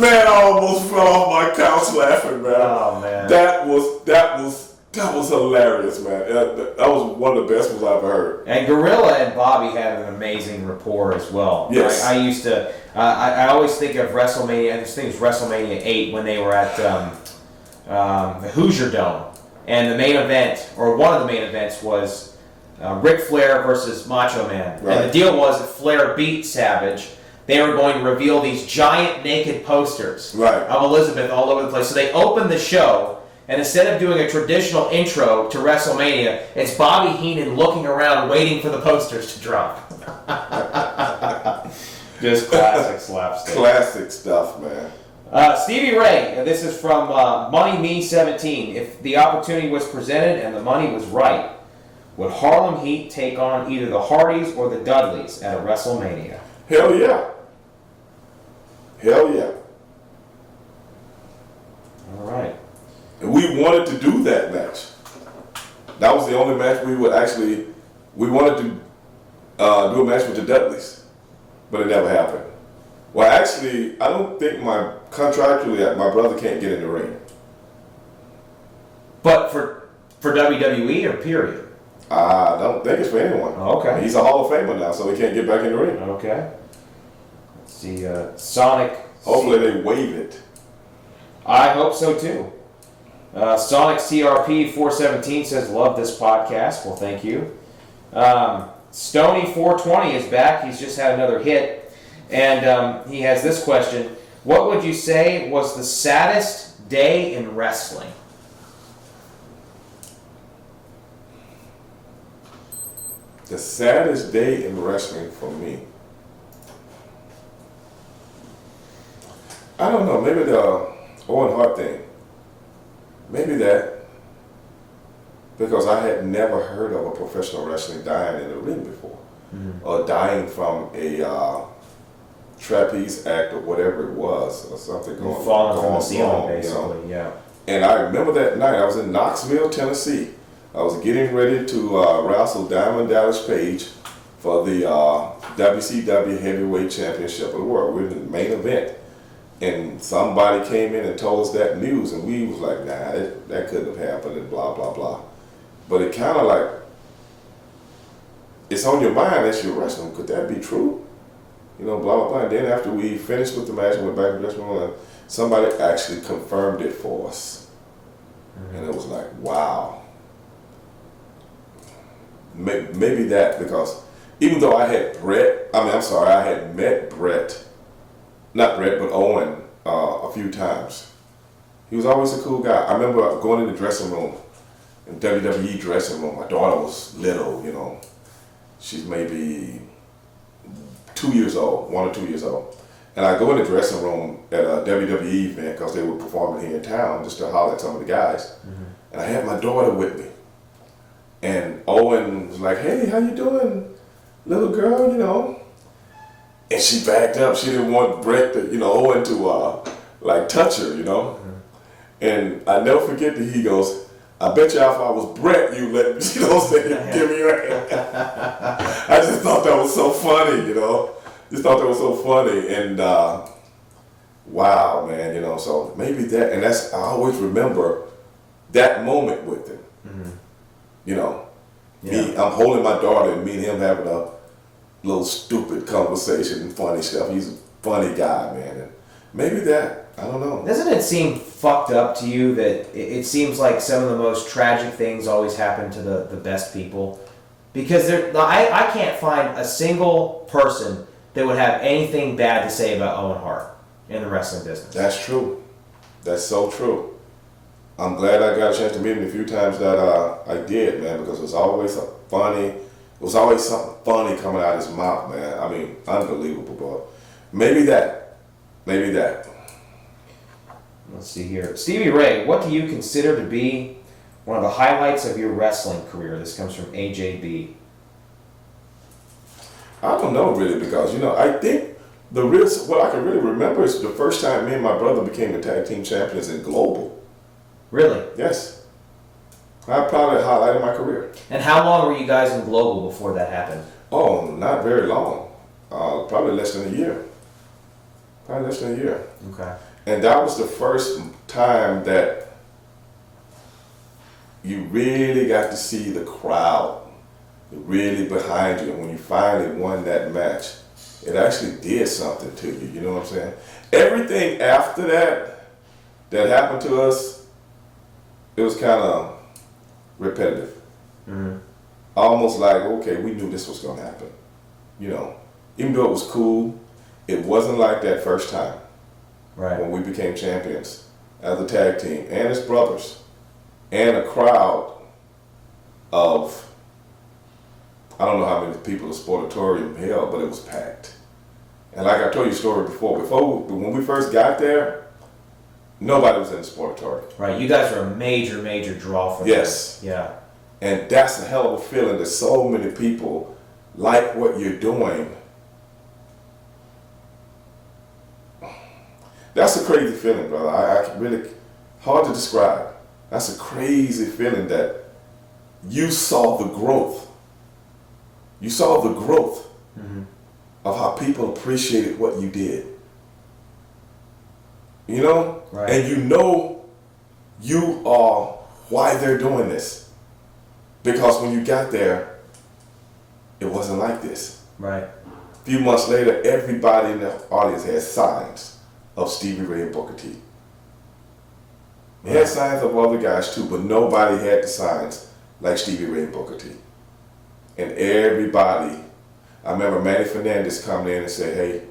Man, I almost fell off my couch laughing, man. Oh man. That was hilarious, man. That was one of the best ones I've ever heard. And Gorilla and Bobby had an amazing rapport as well. Yes. I used to. I always think of WrestleMania. I think it was WrestleMania 8 when they were at the Hoosier Dome, and the main event, or one of the main events, was Ric Flair versus Macho Man. Right. And the deal was if Flair beat Savage, they were going to reveal these giant naked posters of Elizabeth all over the place. So they opened the show. And instead of doing a traditional intro to WrestleMania, it's Bobby Heenan looking around waiting for the posters to drop. Just classic slapstick. Classic stuff, man. Stevie Ray, this is from Money Me 17. If the opportunity was presented and the money was right, would Harlem Heat take on either the Hardys or the Dudleys at a WrestleMania? Hell yeah. Hell yeah. All right. And we wanted to do that match. That was the only match we wanted to do a match with the Dudleys, but it never happened. Well, actually, I don't think contractually my brother can't get in the ring. But for WWE or period? I don't think it's for anyone. Oh, okay. He's a Hall of Famer now, so he can't get back in the ring. Okay. Let's see, Sonic. Hopefully they waive it. I hope so too. Sonic CRP 417 says, love this podcast. Well, thank you. Stony 420 is back. He's just had another hit. And he has this question. What would you say was the saddest day in wrestling? The saddest day in wrestling for me. I don't know, maybe the Owen Hart thing. Maybe that. Because I had never heard of a professional wrestling dying in the ring before. Or dying from a trapeze act or whatever it was, or something Falling from the ceiling, wrong, basically, yeah. And I remember that night, I was in Knoxville, Tennessee. I was getting ready to wrestle Diamond Dallas Page for the WCW Heavyweight Championship of the World. We were in the main event. And somebody came in and told us that news, and we was like, nah, that couldn't have happened, and blah, blah, blah. But it kind of like, it's on your mind as you're wrestling. Could that be true? You know, blah, blah, blah. And then after we finished with the match and went back to the dressing room, somebody actually confirmed it for us. And it was like, wow. Maybe that, because even though I had met Owen a few times. He was always a cool guy. I remember going in the dressing room, in WWE dressing room. My daughter was little, you know. She's maybe 2 years old, 1 or 2 years old. And I go in the dressing room at a WWE event because they were performing here in town, just to holler at some of the guys. And I had my daughter with me. And Owen was like, hey, how you doing, little girl, you know? And she backed up. She didn't want Brett to, Owen to like touch her, you know? And I never forget that he goes, I bet you if I was Brett, you let me, give me your hand. I just thought that was so funny, Just thought that was so funny. And wow, man, so maybe that, and I always remember that moment with him. Me, I'm holding my daughter and me and him having a little stupid conversation and funny stuff. He's a funny guy, man. And maybe that, I don't know. Doesn't it seem fucked up to you that it seems like some of the most tragic things always happen to the best people? Because I can't find a single person that would have anything bad to say about Owen Hart in the wrestling business. That's true. That's so true. I'm glad I got a chance to meet him a few times that I did, man, because it was always something funny coming out of his mouth, man. I mean, unbelievable, but maybe that. Let's see here. Stevie Ray, what do you consider to be one of the highlights of your wrestling career? This comes from AJB. I don't know really, because, I think what I can really remember is the first time me and my brother became the tag team champions in Global. Really? Yes. I probably highlighted my career. And how long were you guys in Global before that happened? Oh, not very long. Probably less than a year. Okay. And that was the first time that you really got to see the crowd really behind you. And when you finally won that match, it actually did something to you. You know what I'm saying? Everything after that happened to us, it was kind of repetitive. Almost like, okay, we knew this was going to happen. Even though it was cool, it wasn't like that first time. Right. When we became champions as a tag team and as brothers, and a crowd of, I don't know how many people the Sportatorium held, but it was packed. And like I told you a story before, when we first got there, nobody was in the Sportatorium. Right, you guys were a major, major draw for them. Yes. Yeah. And that's a hell of a feeling that so many people like what you're doing. That's a crazy feeling, brother. I can really, hard to describe. That's a crazy feeling that you saw the growth. You saw the growth of how people appreciated what you did. You know? Right. And you are why they're doing this. Because when you got there, it wasn't like this. Right. A few months later, everybody in the audience had signs of Stevie Ray and Booker T. They had signs of other guys too, but nobody had the signs like Stevie Ray and Booker T. And everybody, I remember Manny Fernandez coming in and said, hey,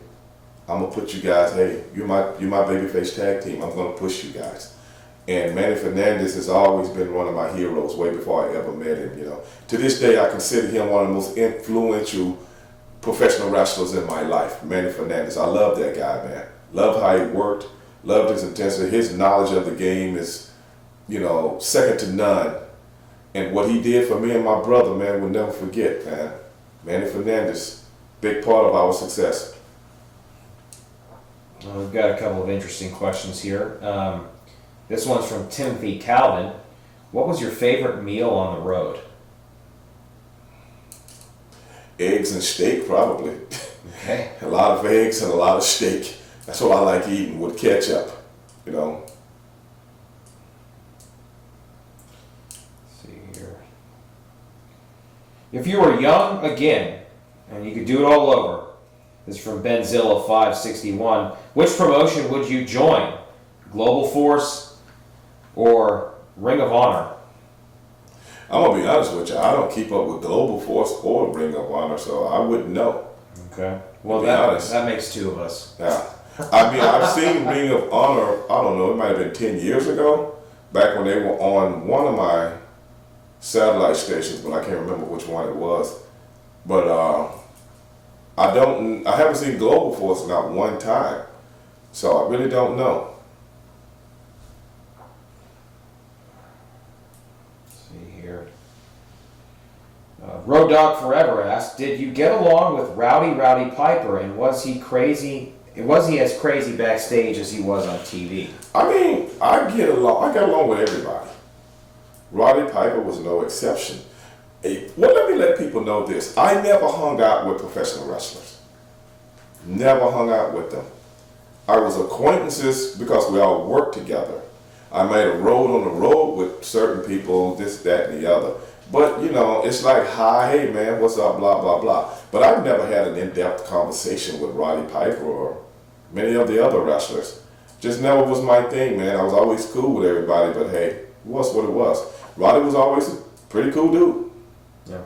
I'm gonna put you guys, hey, you're my babyface tag team, I'm gonna push you guys. And Manny Fernandez has always been one of my heroes way before I ever met him, you know. To this day, I consider him one of the most influential professional wrestlers in my life, Manny Fernandez. I love that guy, man. Love how he worked, loved his intensity. His knowledge of the game is, you know, second to none. And what he did for me and my brother, man, we'll never forget, man. Manny Fernandez, big part of our success. Well, we've got a couple of interesting questions here. This one's from Timothy Calvin. What was your favorite meal on the road? Eggs and steak, probably. Okay. A lot of eggs and a lot of steak. That's what I like eating with ketchup, you know. Let's see here. If you were young again, and you could do it all over, this is from Benzilla 561, which promotion would you join? Global Force or Ring of Honor? I'm gonna be honest with you. I don't keep up with Global Force or Ring of Honor, so I wouldn't know. Okay. Well, be honest. that makes two of us. Yeah. I mean, I've seen Ring of Honor, I don't know, it might have been 10 years ago, back when they were on one of my satellite stations, but I can't remember which one it was. But I haven't seen Global Force not one time, so I really don't know. Road Dog Forever asked, did you get along with Rowdy Piper, and was he as crazy backstage as he was on TV? I mean, I got along with everybody. Roddy Piper was no exception. Well, let me let people know this. I never hung out with professional wrestlers. Never hung out with them. I was acquaintances because we all worked together. I might have rode on the road with certain people, this, that, and the other. But, you know, it's like, hi, hey, man, what's up, blah, blah, blah. But I've never had an in-depth conversation with Roddy Piper or many of the other wrestlers. Just never was my thing, man. I was always cool with everybody, but hey, it was what it was. Roddy was always a pretty cool dude. Yeah.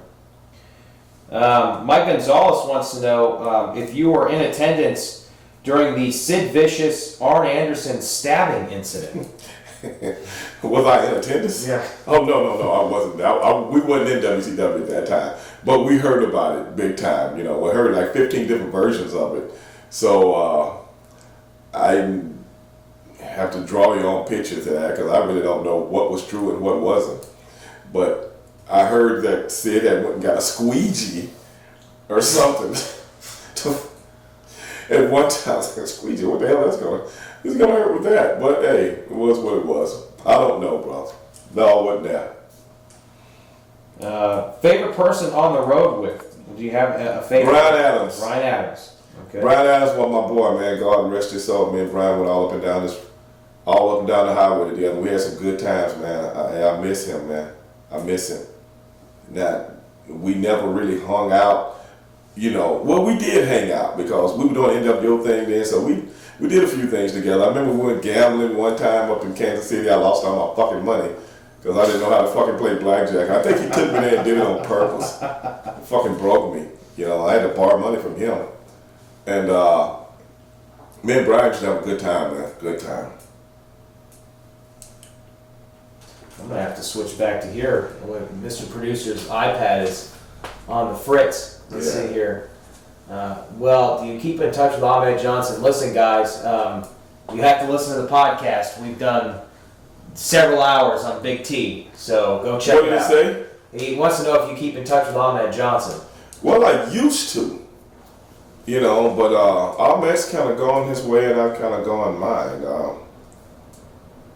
Mike Gonzalez wants to know if you were in attendance during the Sid Vicious, Arn Anderson stabbing incident. Was I in attendance? Yeah. Oh, no, I wasn't. We wasn't in WCW at that time. But we heard about it big time. You know, we heard like 15 different versions of it. So I have to draw your own picture to that because I really don't know what was true and what wasn't. But I heard that Sid had went and got a squeegee or something. At one time, I was like, a squeegee, what the hell he's gonna hurt with that. But hey, it was what it was. I don't know, bro. No, it wasn't that. Favorite person on the road with? Do you have a favorite? Brian Adams. Brian Adams. Okay. Brian Adams was my boy, man. God rest his soul. Me and Brian went all up and down the highway together. We had some good times, man. I miss him, man. I miss him. Now, we never really hung out. You know, well, we did hang out because we were doing the NWO thing then, so we did a few things together. I remember we went gambling one time up in Kansas City. I lost all my fucking money because I didn't know how to fucking play blackjack. I think he took me there and did it on purpose. It fucking broke me. You know, I had to borrow money from him. And me and Brian just have a good time, man. Good time. I'm going to have to switch back to here. Mr. Producer's iPad is on the fritz. Let's see here. Well, do you keep in touch with Ahmed Johnson? Listen, guys, you have to listen to the podcast. We've done several hours on Big T, so go check it out. What did he say? He wants to know if you keep in touch with Ahmed Johnson. Well, I used to, you know, but Ahmed's kind of gone his way and I've kind of gone mine.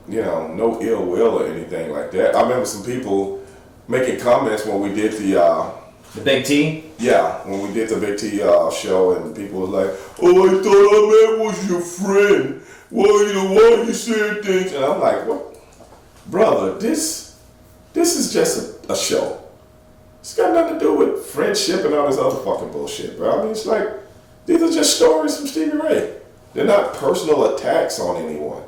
You know, no ill will or anything like that. I remember some people making comments when we did the The Big T? Yeah, when we did the Big T show, and people was like, "Oh, I thought I man was your friend. Well, why you saying things?" And I'm like, "What, brother? This is just a show. It's got nothing to do with friendship and all this other fucking bullshit, bro. I mean, it's like these are just stories from Stevie Ray. They're not personal attacks on anyone.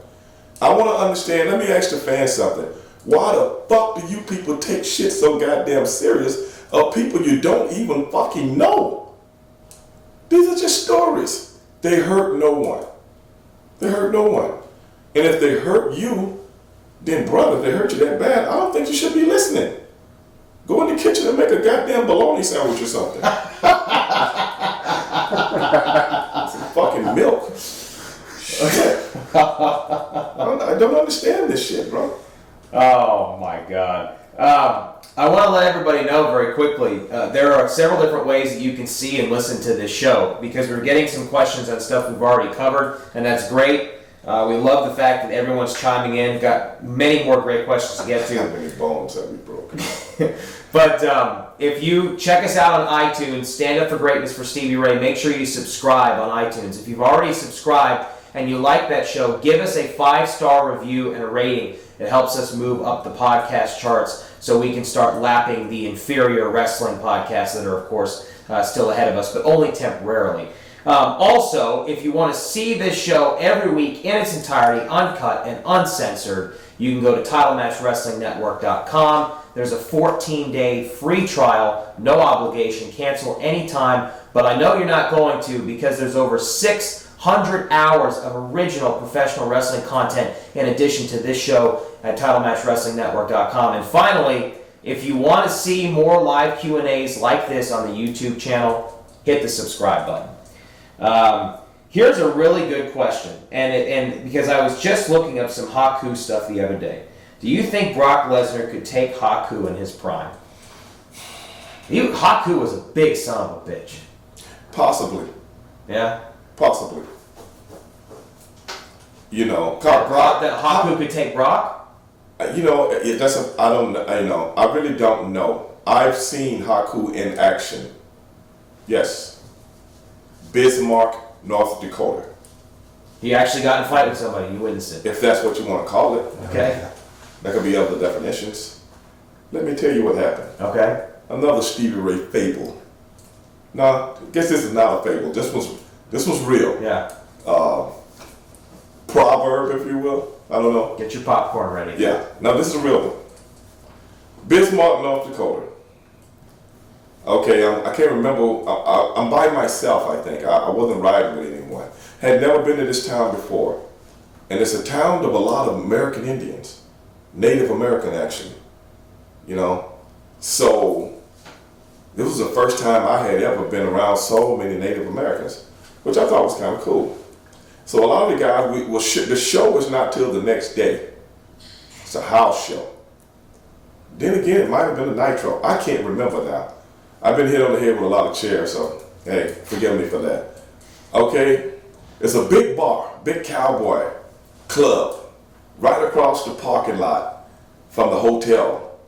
I want to understand. Let me ask the fans something. Why the fuck do you people take shit so goddamn serious of people you don't even fucking know? These are just stories. They hurt no one. They hurt no one. And if they hurt you, then brother, if they hurt you that bad, I don't think you should be listening. Go in the kitchen and make a goddamn bologna sandwich or something. Some fucking milk. Shit. I don't understand this shit, bro. Oh my God. I want to let everybody know very quickly, there are several different ways that you can see and listen to this show, because we're getting some questions on stuff we've already covered, and that's great. We love the fact that everyone's chiming in. Got many more great questions to get to. How many bones have we broken? But if you check us out on iTunes, Stand Up for Greatness for Stevie Ray, make sure you subscribe on iTunes. If you've already subscribed and you like that show, give us a 5-star review and a rating. It helps us move up the podcast charts so we can start lapping the inferior wrestling podcasts that are, of course, still ahead of us, but only temporarily. Also, if you want to see this show every week in its entirety, uncut and uncensored, you can go to TitleMatchWrestlingNetwork.com. There's a 14-day free trial, no obligation, cancel anytime, but I know you're not going to, because there's over 600 hours of original professional wrestling content in addition to this show at TitleMatchWrestlingNetwork.com. And finally, if you want to see more live Q&As like this on the YouTube channel, hit the subscribe button. Here's a really good question, and because I was just looking up some Haku stuff the other day. Do you think Brock Lesnar could take Haku in his prime? Haku was a big son of a bitch. Possibly. Yeah? Possibly. That Haku could take Brock? I really don't know. I've seen Haku in action. Yes. Bismarck, North Dakota. He actually got in a fight with somebody. You witnessed it. If that's what you want to call it. Okay. There could be other definitions. Let me tell you what happened. Okay. Another Stevie Ray fable. No, I guess this is not a fable. This was real. Yeah. Proverb, if you will. I don't know. Get your popcorn ready. Yeah. Now this is a real one. Bismarck, North Dakota. Okay, I can't remember. I'm by myself, I think. I wasn't riding with anyone. Had never been to this town before. And it's a town of a lot of American Indians. Native American, actually. So this was the first time I had ever been around so many Native Americans, which I thought was kind of cool. So a lot of the guys, the show was not till the next day. It's a house show. Then again, it might have been a nitro. I can't remember now. I've been hit on the head with a lot of chairs, so hey, forgive me for that. Okay, it's a big bar, big cowboy club, right across the parking lot from the hotel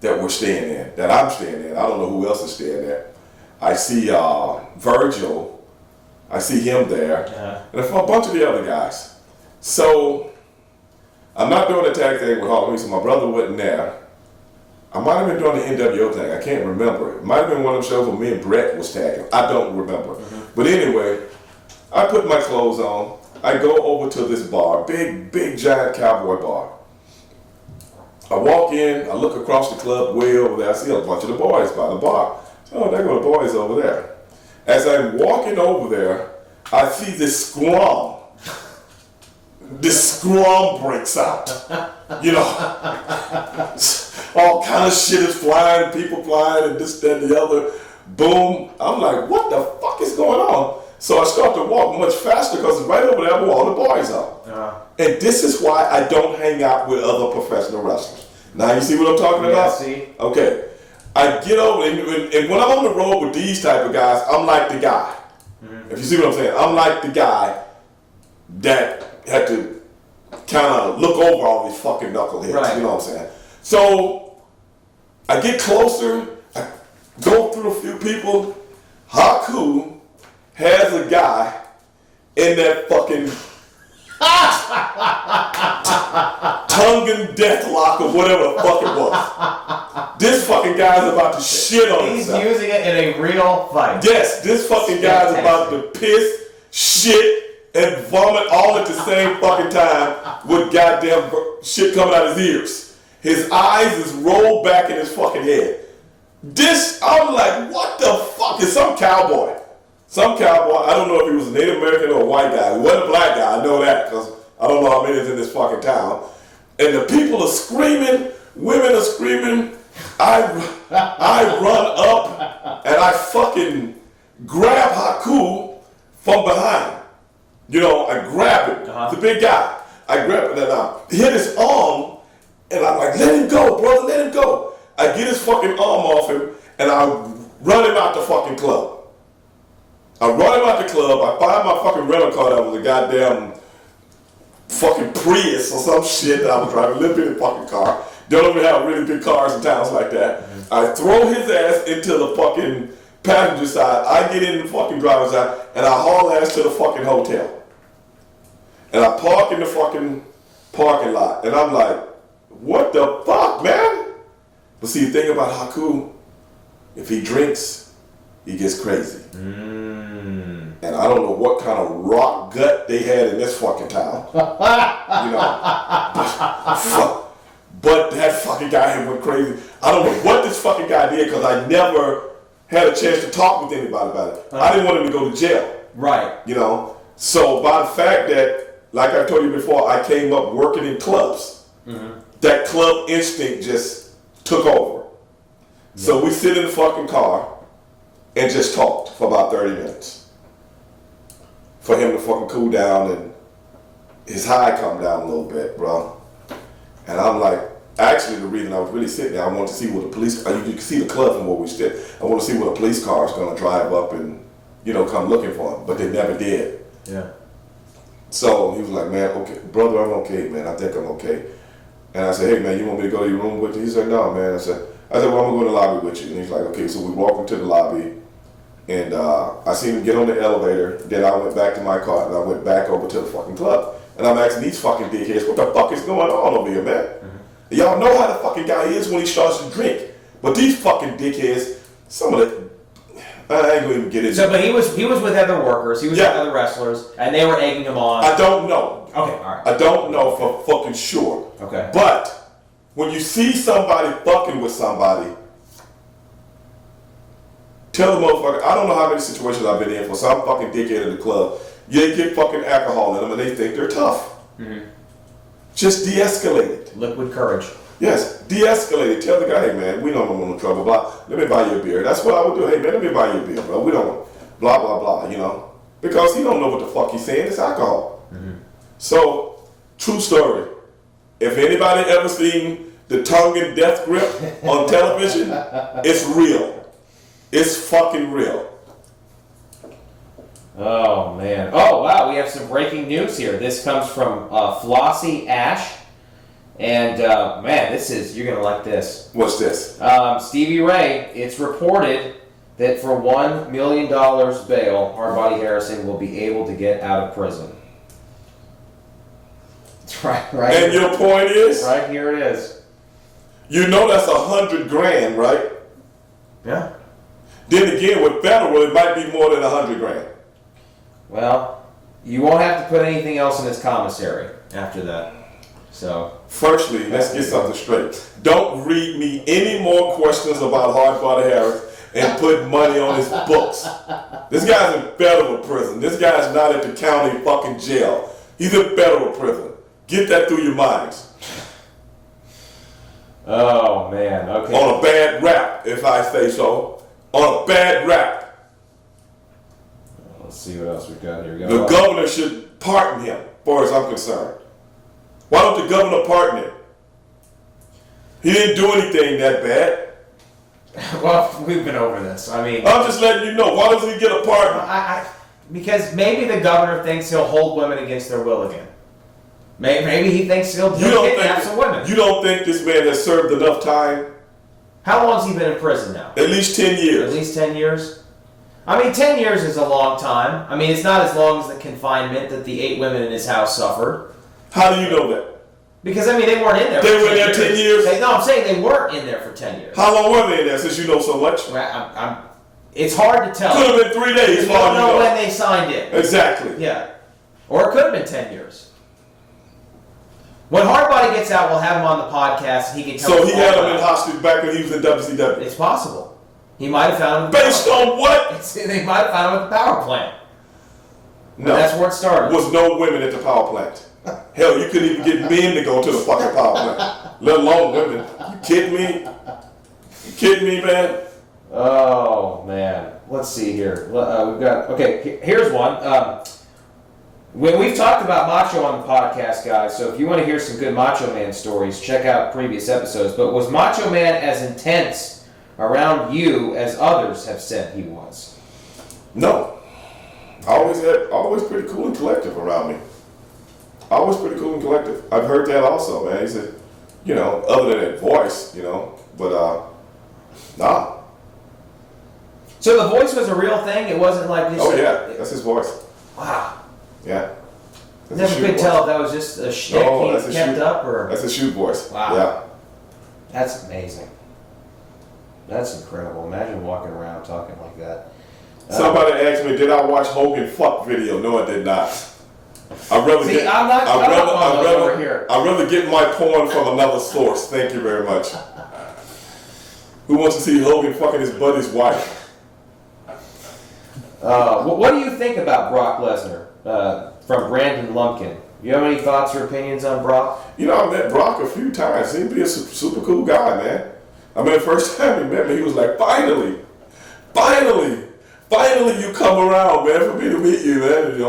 that we're staying in, that I'm staying in. I don't know who else is staying there. I see Virgil. I see him there. And a bunch of the other guys. So I'm not doing the tag thing with Halloween, so my brother wasn't there. I might have been doing the NWO thing. I can't remember. It might have been one of the shows where me and Brett was tagging. I don't remember. But anyway, I put my clothes on. I go over to this bar, big, giant cowboy bar. I walk in, I look across the club way over there. I see a bunch of the boys by the bar. Oh, there go the boys over there. As I'm walking over there, I see this scrum. This scrum breaks out. All kind of shit is flying, people flying, and this, that, and the other. Boom. I'm like, what the fuck is going on? So I start to walk much faster because it's right over there where all the boys are. And this is why I don't hang out with other professional wrestlers. Now you see what I'm talking about? See. Okay. I get over, and when I'm on the road with these type of guys, I'm like the guy. If you see what I'm saying, I'm like the guy that had to kind of look over all these fucking knuckleheads. Right. You know what I'm saying? So I get closer. go through a few people. Haku has a guy in that fucking Tongan Death lock or whatever the fuck it was. This fucking guy's about to shit on himself. He's using it in a real fight. Yes, this fucking guy's about to piss, shit, and vomit all at the same fucking time with goddamn shit coming out of his ears. His eyes is rolled back in his fucking head. I'm like, what the fuck? Is some cowboy. Some cowboy, I don't know if he was a Native American or a white guy. He wasn't a black guy, I know that, because I don't know how many is in this fucking town. And the people are screaming, women are screaming. I run up and I fucking grab Haku from behind. You know, I grab him. It's a big guy. I grab him and I hit his arm and I'm like, let him go, brother, let him go. I get his fucking arm off him and I run him out the fucking club. I run him out the club, I find my fucking rental car that was a goddamn fucking Prius or some shit that I was driving, a little bitty fucking car. They don't even have really big cars in towns like that. I throw his ass into the fucking passenger side, I get in the fucking driver's side, and I haul ass to the fucking hotel. And I park in the fucking parking lot, and I'm like, what the fuck, man? But see, the thing about Haku, if he drinks, he gets crazy. And I don't know what kind of rock gut they had in this fucking town. You know. But that fucking guy went crazy. I don't know what this fucking guy did because I never had a chance to talk with anybody about it. I didn't want him to go to jail. Right. You know. So by the fact that, like I told you before, I came up working in clubs. That club instinct just took over. So we sit in the fucking car and just talked for about 30 minutes. For him to fucking cool down and his high come down a little bit, bro. And I'm like, actually the reason I was really sitting there, I wanted to see what the police, you can see the club from where we stood. I want to see what a police car is going to drive up and, you know, come looking for him. But they never did. Yeah. So he was like, man, okay, brother, I'm okay, man. I think I'm okay. And I said, hey, man, you want me to go to your room with you? He said, no, man. I said, well, I'm going to go to the lobby with you. And he's like, okay. So we walked into the lobby. And I seen him get on the elevator. Then I went back to my car and I went back over to the fucking club. And I'm asking these fucking dickheads, what the fuck is going on over here, man? Y'all know how the fucking guy is when he starts to drink. But these fucking dickheads, some of the, I ain't gonna even get into it. So, but he was with other workers, he was with other wrestlers, and they were egging him on. I don't know. Okay, all right. I don't know for fucking sure. Okay. But when you see somebody fucking with somebody, tell the motherfucker, I don't know how many situations I've been in for some fucking dickhead in the club. They get fucking alcohol in them and they think they're tough. Just de-escalate it. Liquid courage. Yes, de-escalate it. Tell the guy, hey man, we don't want no trouble, blah. Let me buy you a beer. That's what I would do. Hey man, let me buy you a beer, bro. We don't, blah, blah, blah, you know. Because he don't know what the fuck he's saying. It's alcohol. So, true story. If anybody ever seen the Tongan Death grip on television, it's real. It's fucking real. Oh, man. Oh, wow. We have some breaking news here. This comes from Flossie Ash. And, man, you're going to like this. What's this? Stevie Ray, it's reported that for $1 million bail, Hardbody Harrison will be able to get out of prison. Right. And your point is? Right here it is. You know that's $100,000, right? Yeah. Then again, with federal, it might be more than $100,000. Well, you won't have to put anything else in his commissary after that. So. Firstly, let's get something straight. Don't read me any more questions about Hardbody Harris and put money on his books. This guy's in federal prison. This guy's not at the county fucking jail. He's in federal prison. Get that through your minds. Oh, man. Okay. On a bad rap, if I say so. On a bad rap. Let's see what else we've got here. The governor should pardon him, as far as I'm concerned. Why don't the governor pardon him? He didn't do anything that bad. Well, we've been over this. I mean, I'm just letting you know. Why doesn't he get a pardon? Because maybe the governor thinks he'll hold women against their will again. Maybe he thinks he'll kidnap some women. You don't think this man has served enough time? How long has he been in prison now? At least 10 years. At least 10 years? I mean, 10 years is a long time. I mean, it's not as long as the confinement that the 8 women in his house suffered. How do you know that? Because, I mean, they weren't in there They were in there 10 years? No, I'm saying they weren't in there for 10 years. How long were they in there since you know so much? Well, it's hard to tell. Could have been 3 days. You don't know when they signed it. Exactly. Yeah. Or it could have been 10 years. When Hardbody gets out, we'll have him on the podcast and he can tell us. So he all had him about in hostage back when he was in WCW. It's possible. He might have found him. Based on what? They might have found him at the power plant. No. And that's where it started. Was no women at the power plant. Hell, you couldn't even get men to go to the fucking power plant, let alone women. You kidding me? You kidding me, man? Oh, man. Let's see here. We've got, okay, here's one. We've talked about Macho on the podcast, guys, so if you want to hear some good Macho Man stories, check out previous episodes. But was Macho Man as intense around you as others have said he was? No. Always pretty cool and collective around me. Always pretty cool and collective. I've heard that also, man. He said, other than that voice, but nah. So the voice was a real thing? It wasn't like this? Oh, yeah. That's his voice. Wow. Yeah. Never could tell if that was just a shtick he kept up or... That's a shoot voice. Wow. Yeah. That's amazing. That's incredible. Imagine walking around talking like that. Somebody asked me, did I watch Hogan fuck video? No, I did not. I'd rather get my porn from another source. Thank you very much. Who wants to see Hogan fucking his buddy's wife? What do you think about Brock Lesnar? From Brandon Lumpkin. You have any thoughts or opinions on Brock? I met Brock a few times. He'd be a super cool guy, man. I mean, the first time he met me, he was like, finally you come around, man, for me to meet you, man.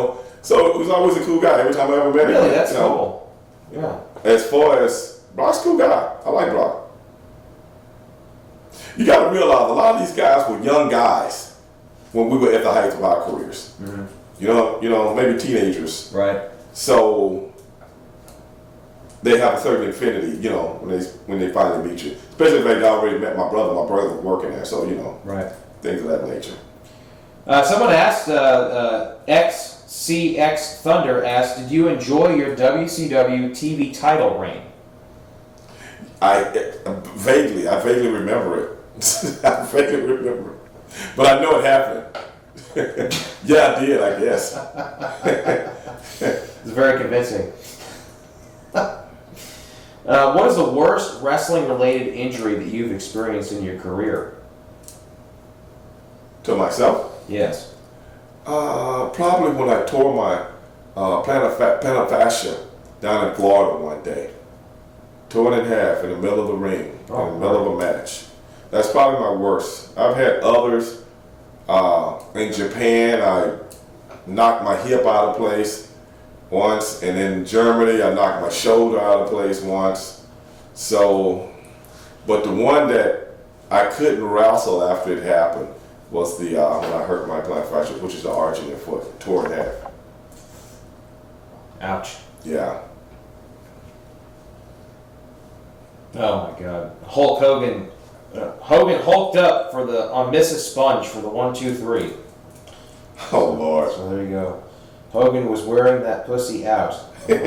So it was always a cool guy every time I ever met him. Really, that's cool. Yeah. As far as Brock's a cool guy. I like Brock. You got to realize a lot of these guys were young guys when we were at the height of our careers. Mm-hmm. Maybe teenagers. Right. So they have a certain affinity, when they finally meet you. Especially if they already met my brother. My brother was working there, so right. Things of that nature. Someone asked, XCX Thunder asked, did you enjoy your WCW TV title reign? I vaguely remember it. I vaguely remember it. But I know it happened. Yeah, I did, I guess. It's very convincing. What is the worst wrestling-related injury that you've experienced in your career? To myself? Yes. Probably when I tore my plantar fascia down in Florida one day. Tore it in half in the middle of the ring, in the middle of a match. That's probably my worst. I've had others. In Japan, I knocked my hip out of place once, and in Germany, I knocked my shoulder out of place once. So, but the one that I couldn't wrestle after it happened was the when I hurt my plantar fascia, which is the arch in your foot, tore in half. Ouch. Yeah. Oh my God. Hulk Hogan. Hogan hulked up on Mrs. Sponge for the 1, 2, 3. Oh Lord. So there you go. Hogan was wearing that pussy out. Yeah,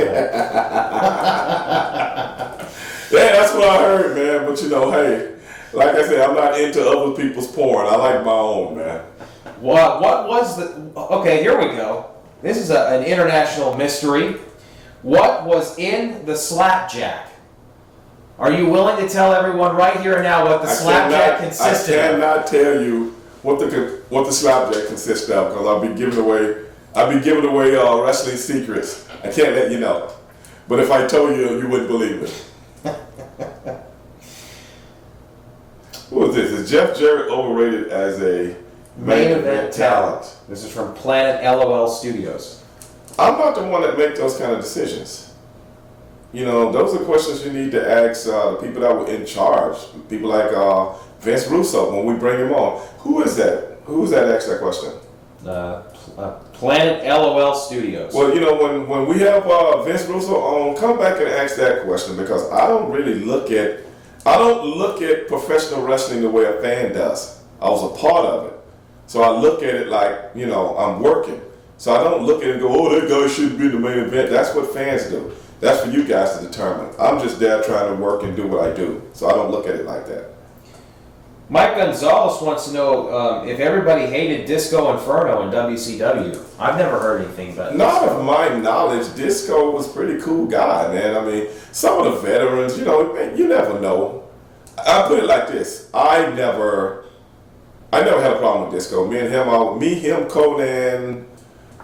that's what I heard, man. But hey, like I said, I'm not into other people's porn. I like my own, man. What was the... Okay, here we go. This is an international mystery. What was in the slapjack? Are you willing to tell everyone right here and now what the slapjack consisted of? I cannot tell you what the slapjack consists of because I'll be giving away wrestling secrets. I can't let you know. But if I told you, you wouldn't believe it. Who is this? Is Jeff Jarrett overrated as a main event talent? This is from Planet LOL Studios. I'm not the one that makes those kind of decisions. Those are questions you need to ask the people that were in charge. People like Vince Russo when we bring him on. Who is that? Who is that asked that question? Planet LOL Studios. Well, when we have Vince Russo on, come back and ask that question because I don't really look at I don't look at professional wrestling the way a fan does. I was a part of it. So I look at it like, I'm working. So I don't look at it and go, oh, that guy shouldn't be in the main event. That's what fans do. That's for you guys to determine. I'm just there trying to work and do what I do. So I don't look at it like that. Mike Gonzalez wants to know if everybody hated Disco Inferno in WCW. I've never heard anything about Not Disco. of my knowledge. Disco was a pretty cool guy, man. I mean, some of the veterans, man, you never know. I put it like this. I never had a problem with Disco. Me, him, Conan,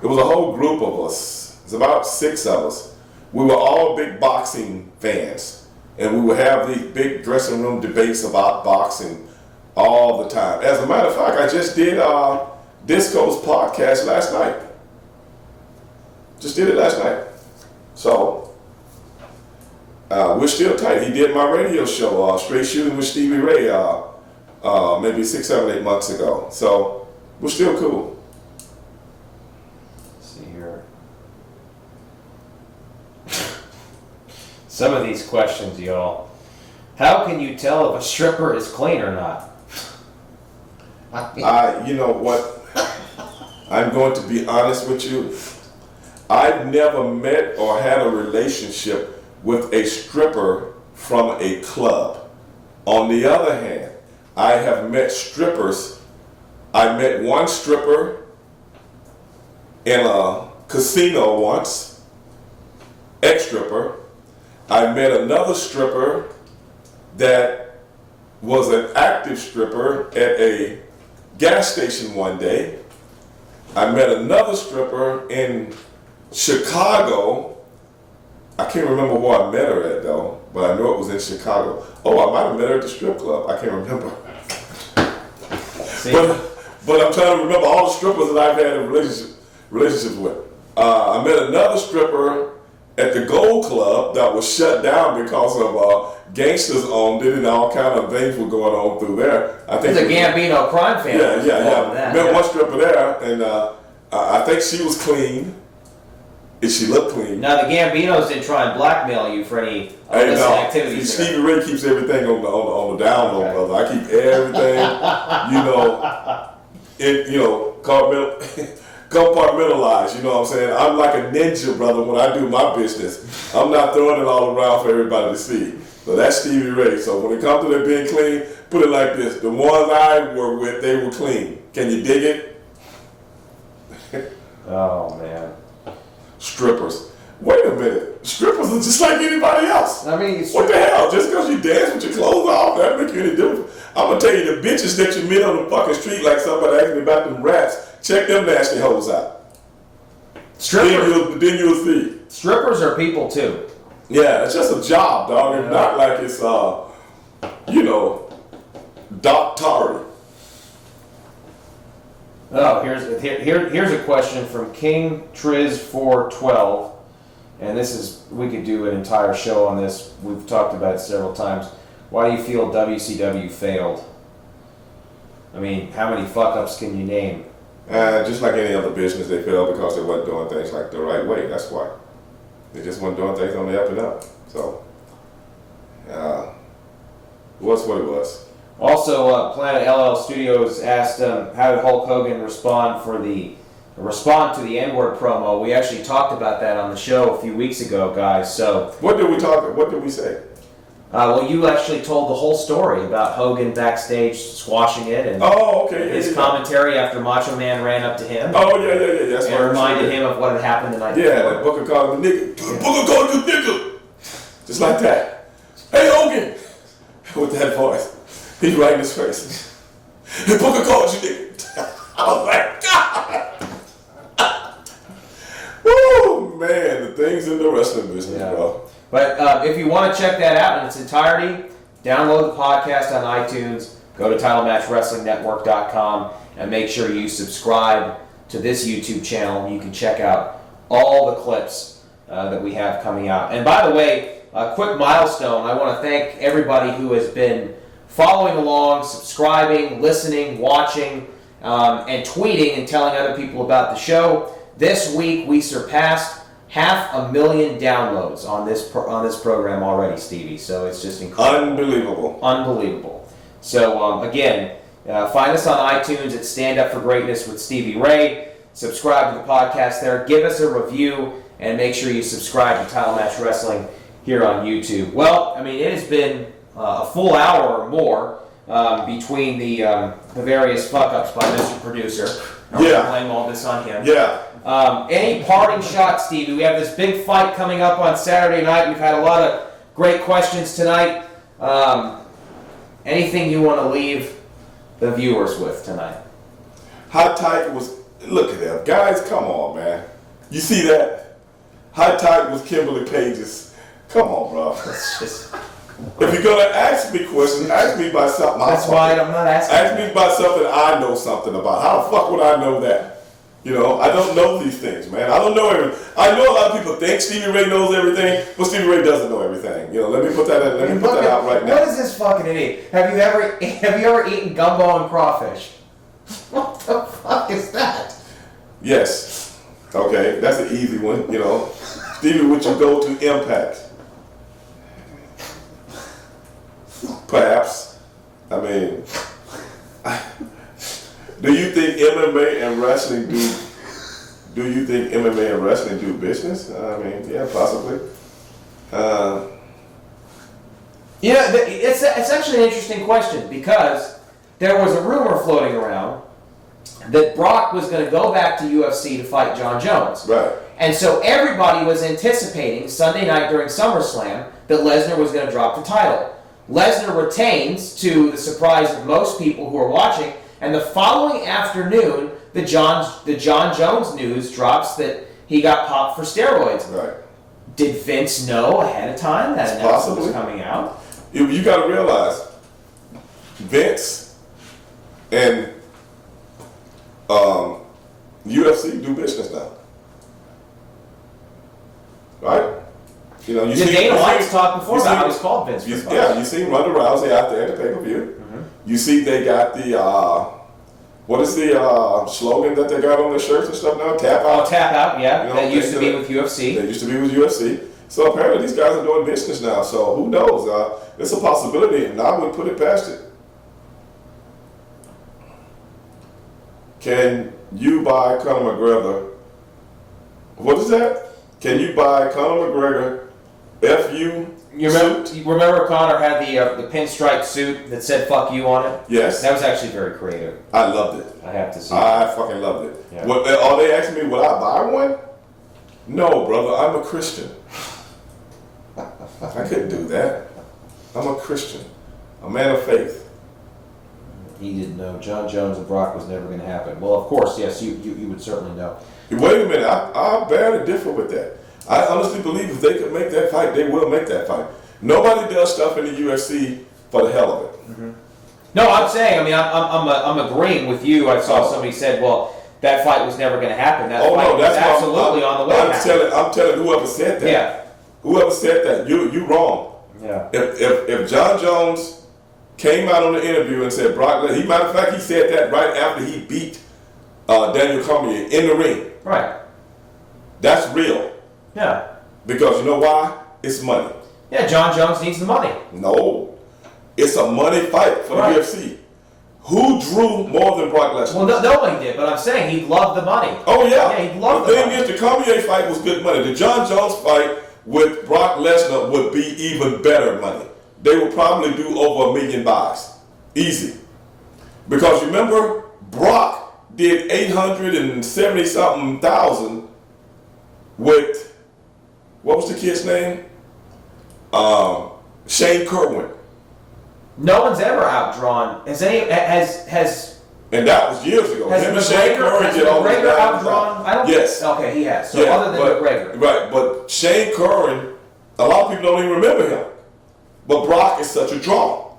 it was a whole group of us. It's about 6 of us. We were all big boxing fans. And we would have these big dressing room debates about boxing all the time. As a matter of fact, I just did Disco's podcast last night. Just did it last night. So, we're still tight. He did my radio show, Straight Shooting with Stevie Ray, maybe 6, 7, 8 months ago. So, we're still cool. Let's see here. Some of these questions, y'all. How can you tell if a stripper is clean or not? You know what? I'm going to be honest with you. I've never met or had a relationship with a stripper from a club. On the other hand, I have met strippers. I met one stripper in a casino once, ex-stripper. I met another stripper that was an active stripper at a gas station one day. I met another stripper in Chicago. I can't remember where I met her at though, but I know it was in Chicago. Oh, I might have met her at the strip club. I can't remember. But I'm trying to remember all the strippers that I've had relationships with. I met another stripper at the Gold Club that was shut down because of gangsters owned it and all kind of things were going on through there. I think the Gambino crime family. Yeah. Met one stripper there, and I think she was clean. And she looked clean. Now the Gambinos didn't try and blackmail you for any illicit activities. Stevie Ray keeps everything on the down low, brother. I keep everything, compartmentalized. You know what I'm saying? I'm like a ninja, brother. When I do my business, I'm not throwing it all around for everybody to see. So that's Stevie Ray. So when it comes to that being clean, put it like this: the ones I were with, they were clean. Can you dig it? Oh man. Strippers. Wait a minute. Strippers are just like anybody else. I mean, what the hell? Just because you dance with your clothes off, that make you any different? I'm gonna tell you, the bitches that you meet on the fucking street, like somebody asked me about them rats, check them nasty hoes out. Strippers. Then you'll see. Strippers are people too. Yeah, it's just a job, dog. It's not like it's doctory. Oh, here's a question from King Triz 412, and we could do an entire show on this. We've talked about it several times. Why do you feel WCW failed? I mean, how many fuck-ups can you name? Just like any other business, they failed because they wasn't doing things like the right way. That's why. They just weren't doing things on the up and up. So, it was what it was. Also, Planet LL Studios asked how did Hulk Hogan respond to the N-word promo. We actually talked about that on the show a few weeks ago, guys. So what did we say? Well, you actually told the whole story about Hogan backstage squashing it and his commentary after Macho Man ran up to him. Oh, yeah. That's and reminded him of what had happened the night before. Yeah, before. that Booker called him a nigga. Booker called him a nigga. Just like that. Hey, Hogan. With that voice. He's right in his face. Hey, Booker called you nigga. I was like, God. Woo, man, the things in the wrestling business, bro. But if you want to check that out in its entirety, download the podcast on iTunes, go to TitleMatchWrestlingNetwork.com, and make sure you subscribe to this YouTube channel. You can check out all the clips that we have coming out. And by the way, a quick milestone, I want to thank everybody who has been following along, subscribing, listening, watching, and tweeting and telling other people about the show. This week we surpassed 500,000 downloads on this program already, Stevie. So it's just incredible. Unbelievable. So again, find us on iTunes at Stand Up for Greatness with Stevie Ray. Subscribe to the podcast there. Give us a review, and make sure you subscribe to Title Match Wrestling here on YouTube. Well, I mean, it has been a full hour or more between the various fuck-ups by Mr. Producer. I'm going to blame all this on him. Yeah. Any parting shots, Stevie? We have this big fight coming up on Saturday night. We've had a lot of great questions tonight. Anything you want to leave the viewers with tonight? How tight was... Look at that. Guys, come on, man. You see that? How tight was Kimberly Page's... Come on, bro. It's just... If you're going to ask me questions, ask me about something. That's why I'm not asking. Ask me about something I know something about. How the fuck would I know that? You know, I don't know these things, man. I don't know everything. I know a lot of people think Stevie Ray knows everything, but Stevie Ray doesn't know everything. You know, let me put that out right now. What is this fucking idiot? Have you ever eaten gumbo and crawfish? What the fuck is that? Yes. Okay, that's an easy one, you know. Stevie, would you go to Impact? Perhaps. I mean, do you think MMA and wrestling do business? I mean, yeah, possibly. It's actually an interesting question, because there was a rumor floating around that Brock was going to go back to UFC to fight John Jones. Right. And so everybody was anticipating Sunday night during SummerSlam that Lesnar was going to drop the title. Lesnar retains, to the surprise of most people who are watching, and the following afternoon, the John Jones news drops that he got popped for steroids. Right. Did Vince know ahead of time that announcement was coming out? You got to realize, Vince and UFC do business now, right? You know, you see Dana White's talked before about how he's called Vince. Yeah, you see Ronda Rousey out there at the pay-per-view. Mm-hmm. You see they got the what is the slogan that they got on their shirts and stuff now? Tap out. Oh, tap out. Yeah, you know, that used to be with UFC. They used to be with UFC. So apparently these guys are doing business now. So who knows? It's a possibility, and I wouldn't put it past it. Can you buy Conor McGregor? What is that? Can you buy Conor McGregor FU? You remember Conor had the pinstripe suit that said "fuck you" on it? Yes. That was actually very creative. I loved it. I have to say. I fucking loved it. Yeah. What, are they asking me, would I buy one? No, brother. I'm a Christian. I couldn't do that. I'm a Christian. A man of faith. He didn't know John Jones and Brock was never going to happen. Well, of course, yes, you would certainly know. Wait a minute. I barely differ with that. I honestly believe if they could make that fight, they will make that fight. Nobody does stuff in the UFC for the hell of it. Mm-hmm. No, I'm saying, I mean, I'm agreeing with you. I saw somebody said, well, that fight was never going to happen. That fight was absolutely on the way to happen. I'm telling whoever said that. Yeah. Whoever said that, you wrong. Yeah. If John Jones came out on the interview and said Brock Lesnar, matter of fact, he said that right after he beat Daniel Cormier in the ring. Right. That's real. Yeah. Because you know why? It's money. Yeah, John Jones needs the money. No. It's a money fight for the UFC. Who drew more than Brock Lesnar? Well, nobody did, but I'm saying he loved the money. Oh, yeah. Yeah, he loved the the money. thing is, the Cormier fight was good money. The John Jones fight with Brock Lesnar would be even better money. They would probably do over $1 million buys. Easy. Because remember, Brock did 870-something thousand with, what was the kid's name? Shane Kerwin. No one's ever outdrawn. And that was years ago. Him and Shane Kerwin did all McGregor outdrawn? I don't Yes. Okay, he has. So other than McGregor. Right, but Shane Kerwin, a lot of people don't even remember him. But Brock is such a draw.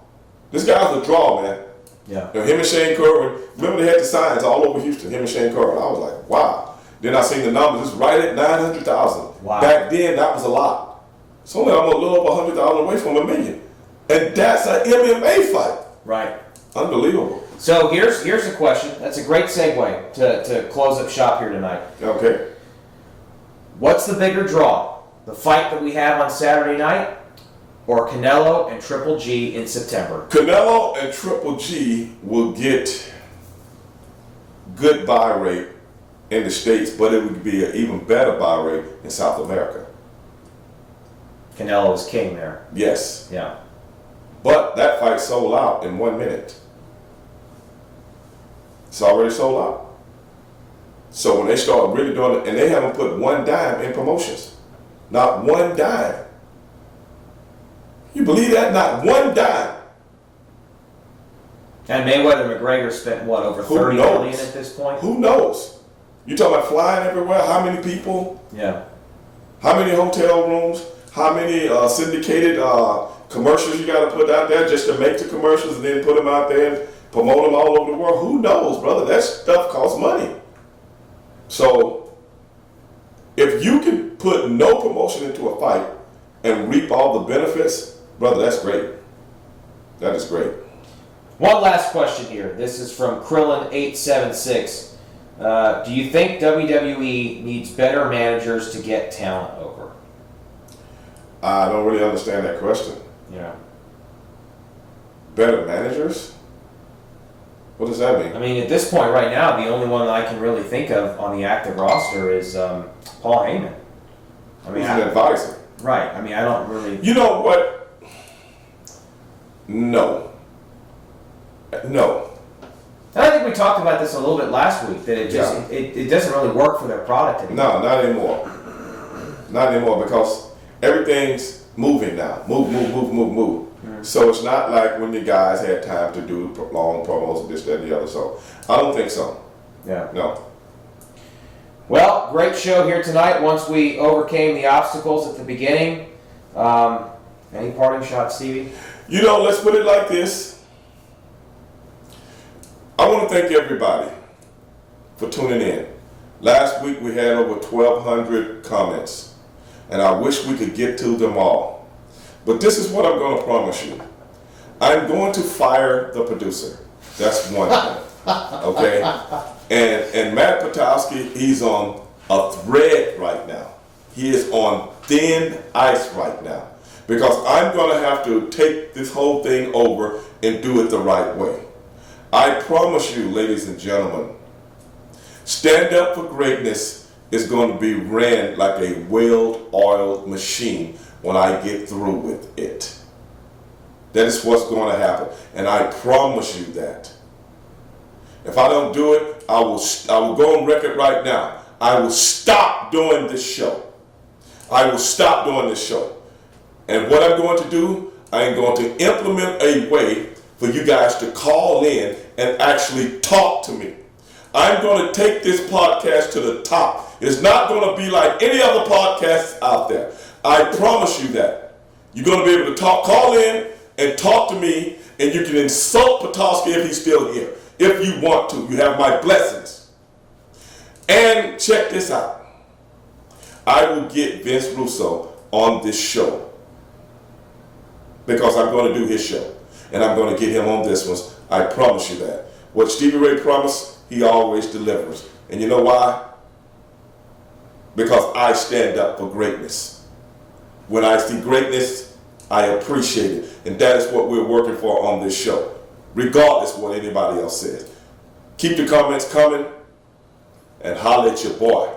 This guy's a draw, man. Yeah. You know, him and Shane Kerwin, remember they had the signs all over Houston, him and Shane Kerwin. I was like, wow. Then I seen the numbers, it's right at 900,000. Wow. Back then, that was a lot. It's only almost a little over 100,000 away from $1 million. And that's an MMA fight. Right. Unbelievable. So here's a question. That's a great segue to close up shop here tonight. Okay. What's the bigger draw? The fight that we have on Saturday night or Canelo and Triple G in September? Canelo and Triple G will get good buy rate in the States, but it would be an even better buy rate in South America. Canelo is king there. Yes. Yeah. But that fight sold out in 1 minute. It's already sold out. So when they start really doing it, and they haven't put one dime in promotions. Not one dime. You believe that? Not one dime. And Mayweather McGregor spent what, over $30 million at this point? Who knows? You talking about flying everywhere? How many people? Yeah. How many hotel rooms? How many syndicated commercials you got to put out there just to make the commercials and then put them out there and promote them all over the world? Who knows, brother? That stuff costs money. So if you can put no promotion into a fight and reap all the benefits, brother, that's great. That is great. One last question here. This is from Krillin876. Do you think WWE needs better managers to get talent over? I don't really understand that question. Yeah. Better managers? What does that mean? I mean, at this point right now, the only one I can really think of on the active roster is Paul Heyman. I mean, He's an advisor. Right. I mean, I don't really... You know what? No. No. And I think we talked about this a little bit last week, that it just it doesn't really work for their product anymore. No, not anymore. Not anymore, because everything's moving now. Move. Mm-hmm. So it's not like when you guys had time to do long promos and this, that, and the other. So I don't think so. Yeah. No. Well, great show here tonight. Once we overcame the obstacles at the beginning. Any parting shots, Stevie? You know, let's put it like this. I want to thank everybody for tuning in. Last week we had over 1,200 comments, and I wish we could get to them all. But this is what I'm going to promise you. I'm going to fire the producer. That's one thing. Okay? And Matt Topolski, he's on a thread right now. He is on thin ice right now. Because I'm going to have to take this whole thing over and do it the right way. I promise you, ladies and gentlemen, Stand Up for Greatness is going to be ran like a well-oiled machine when I get through with it. That is what's going to happen, and I promise you that. If I don't do it, I will go on record right now. I will stop doing this show. I will stop doing this show. And what I'm going to do, I am going to implement a way for you guys to call in and actually talk to me. I'm going to take this podcast to the top. It's not going to be like any other podcasts out there. I promise you that. You're going to be able to call in and talk to me, and you can insult Topolski if he's still here. If you want to. You have my blessings. And check this out. I will get Vince Russo on this show, because I'm going to do his show, and I'm going to get him on this one. I promise you that. What Stevie Ray promised, he always delivers. And you know why? Because I stand up for greatness. When I see greatness, I appreciate it. And that is what we're working for on this show, regardless of what anybody else says. Keep the comments coming, and holler at your boy.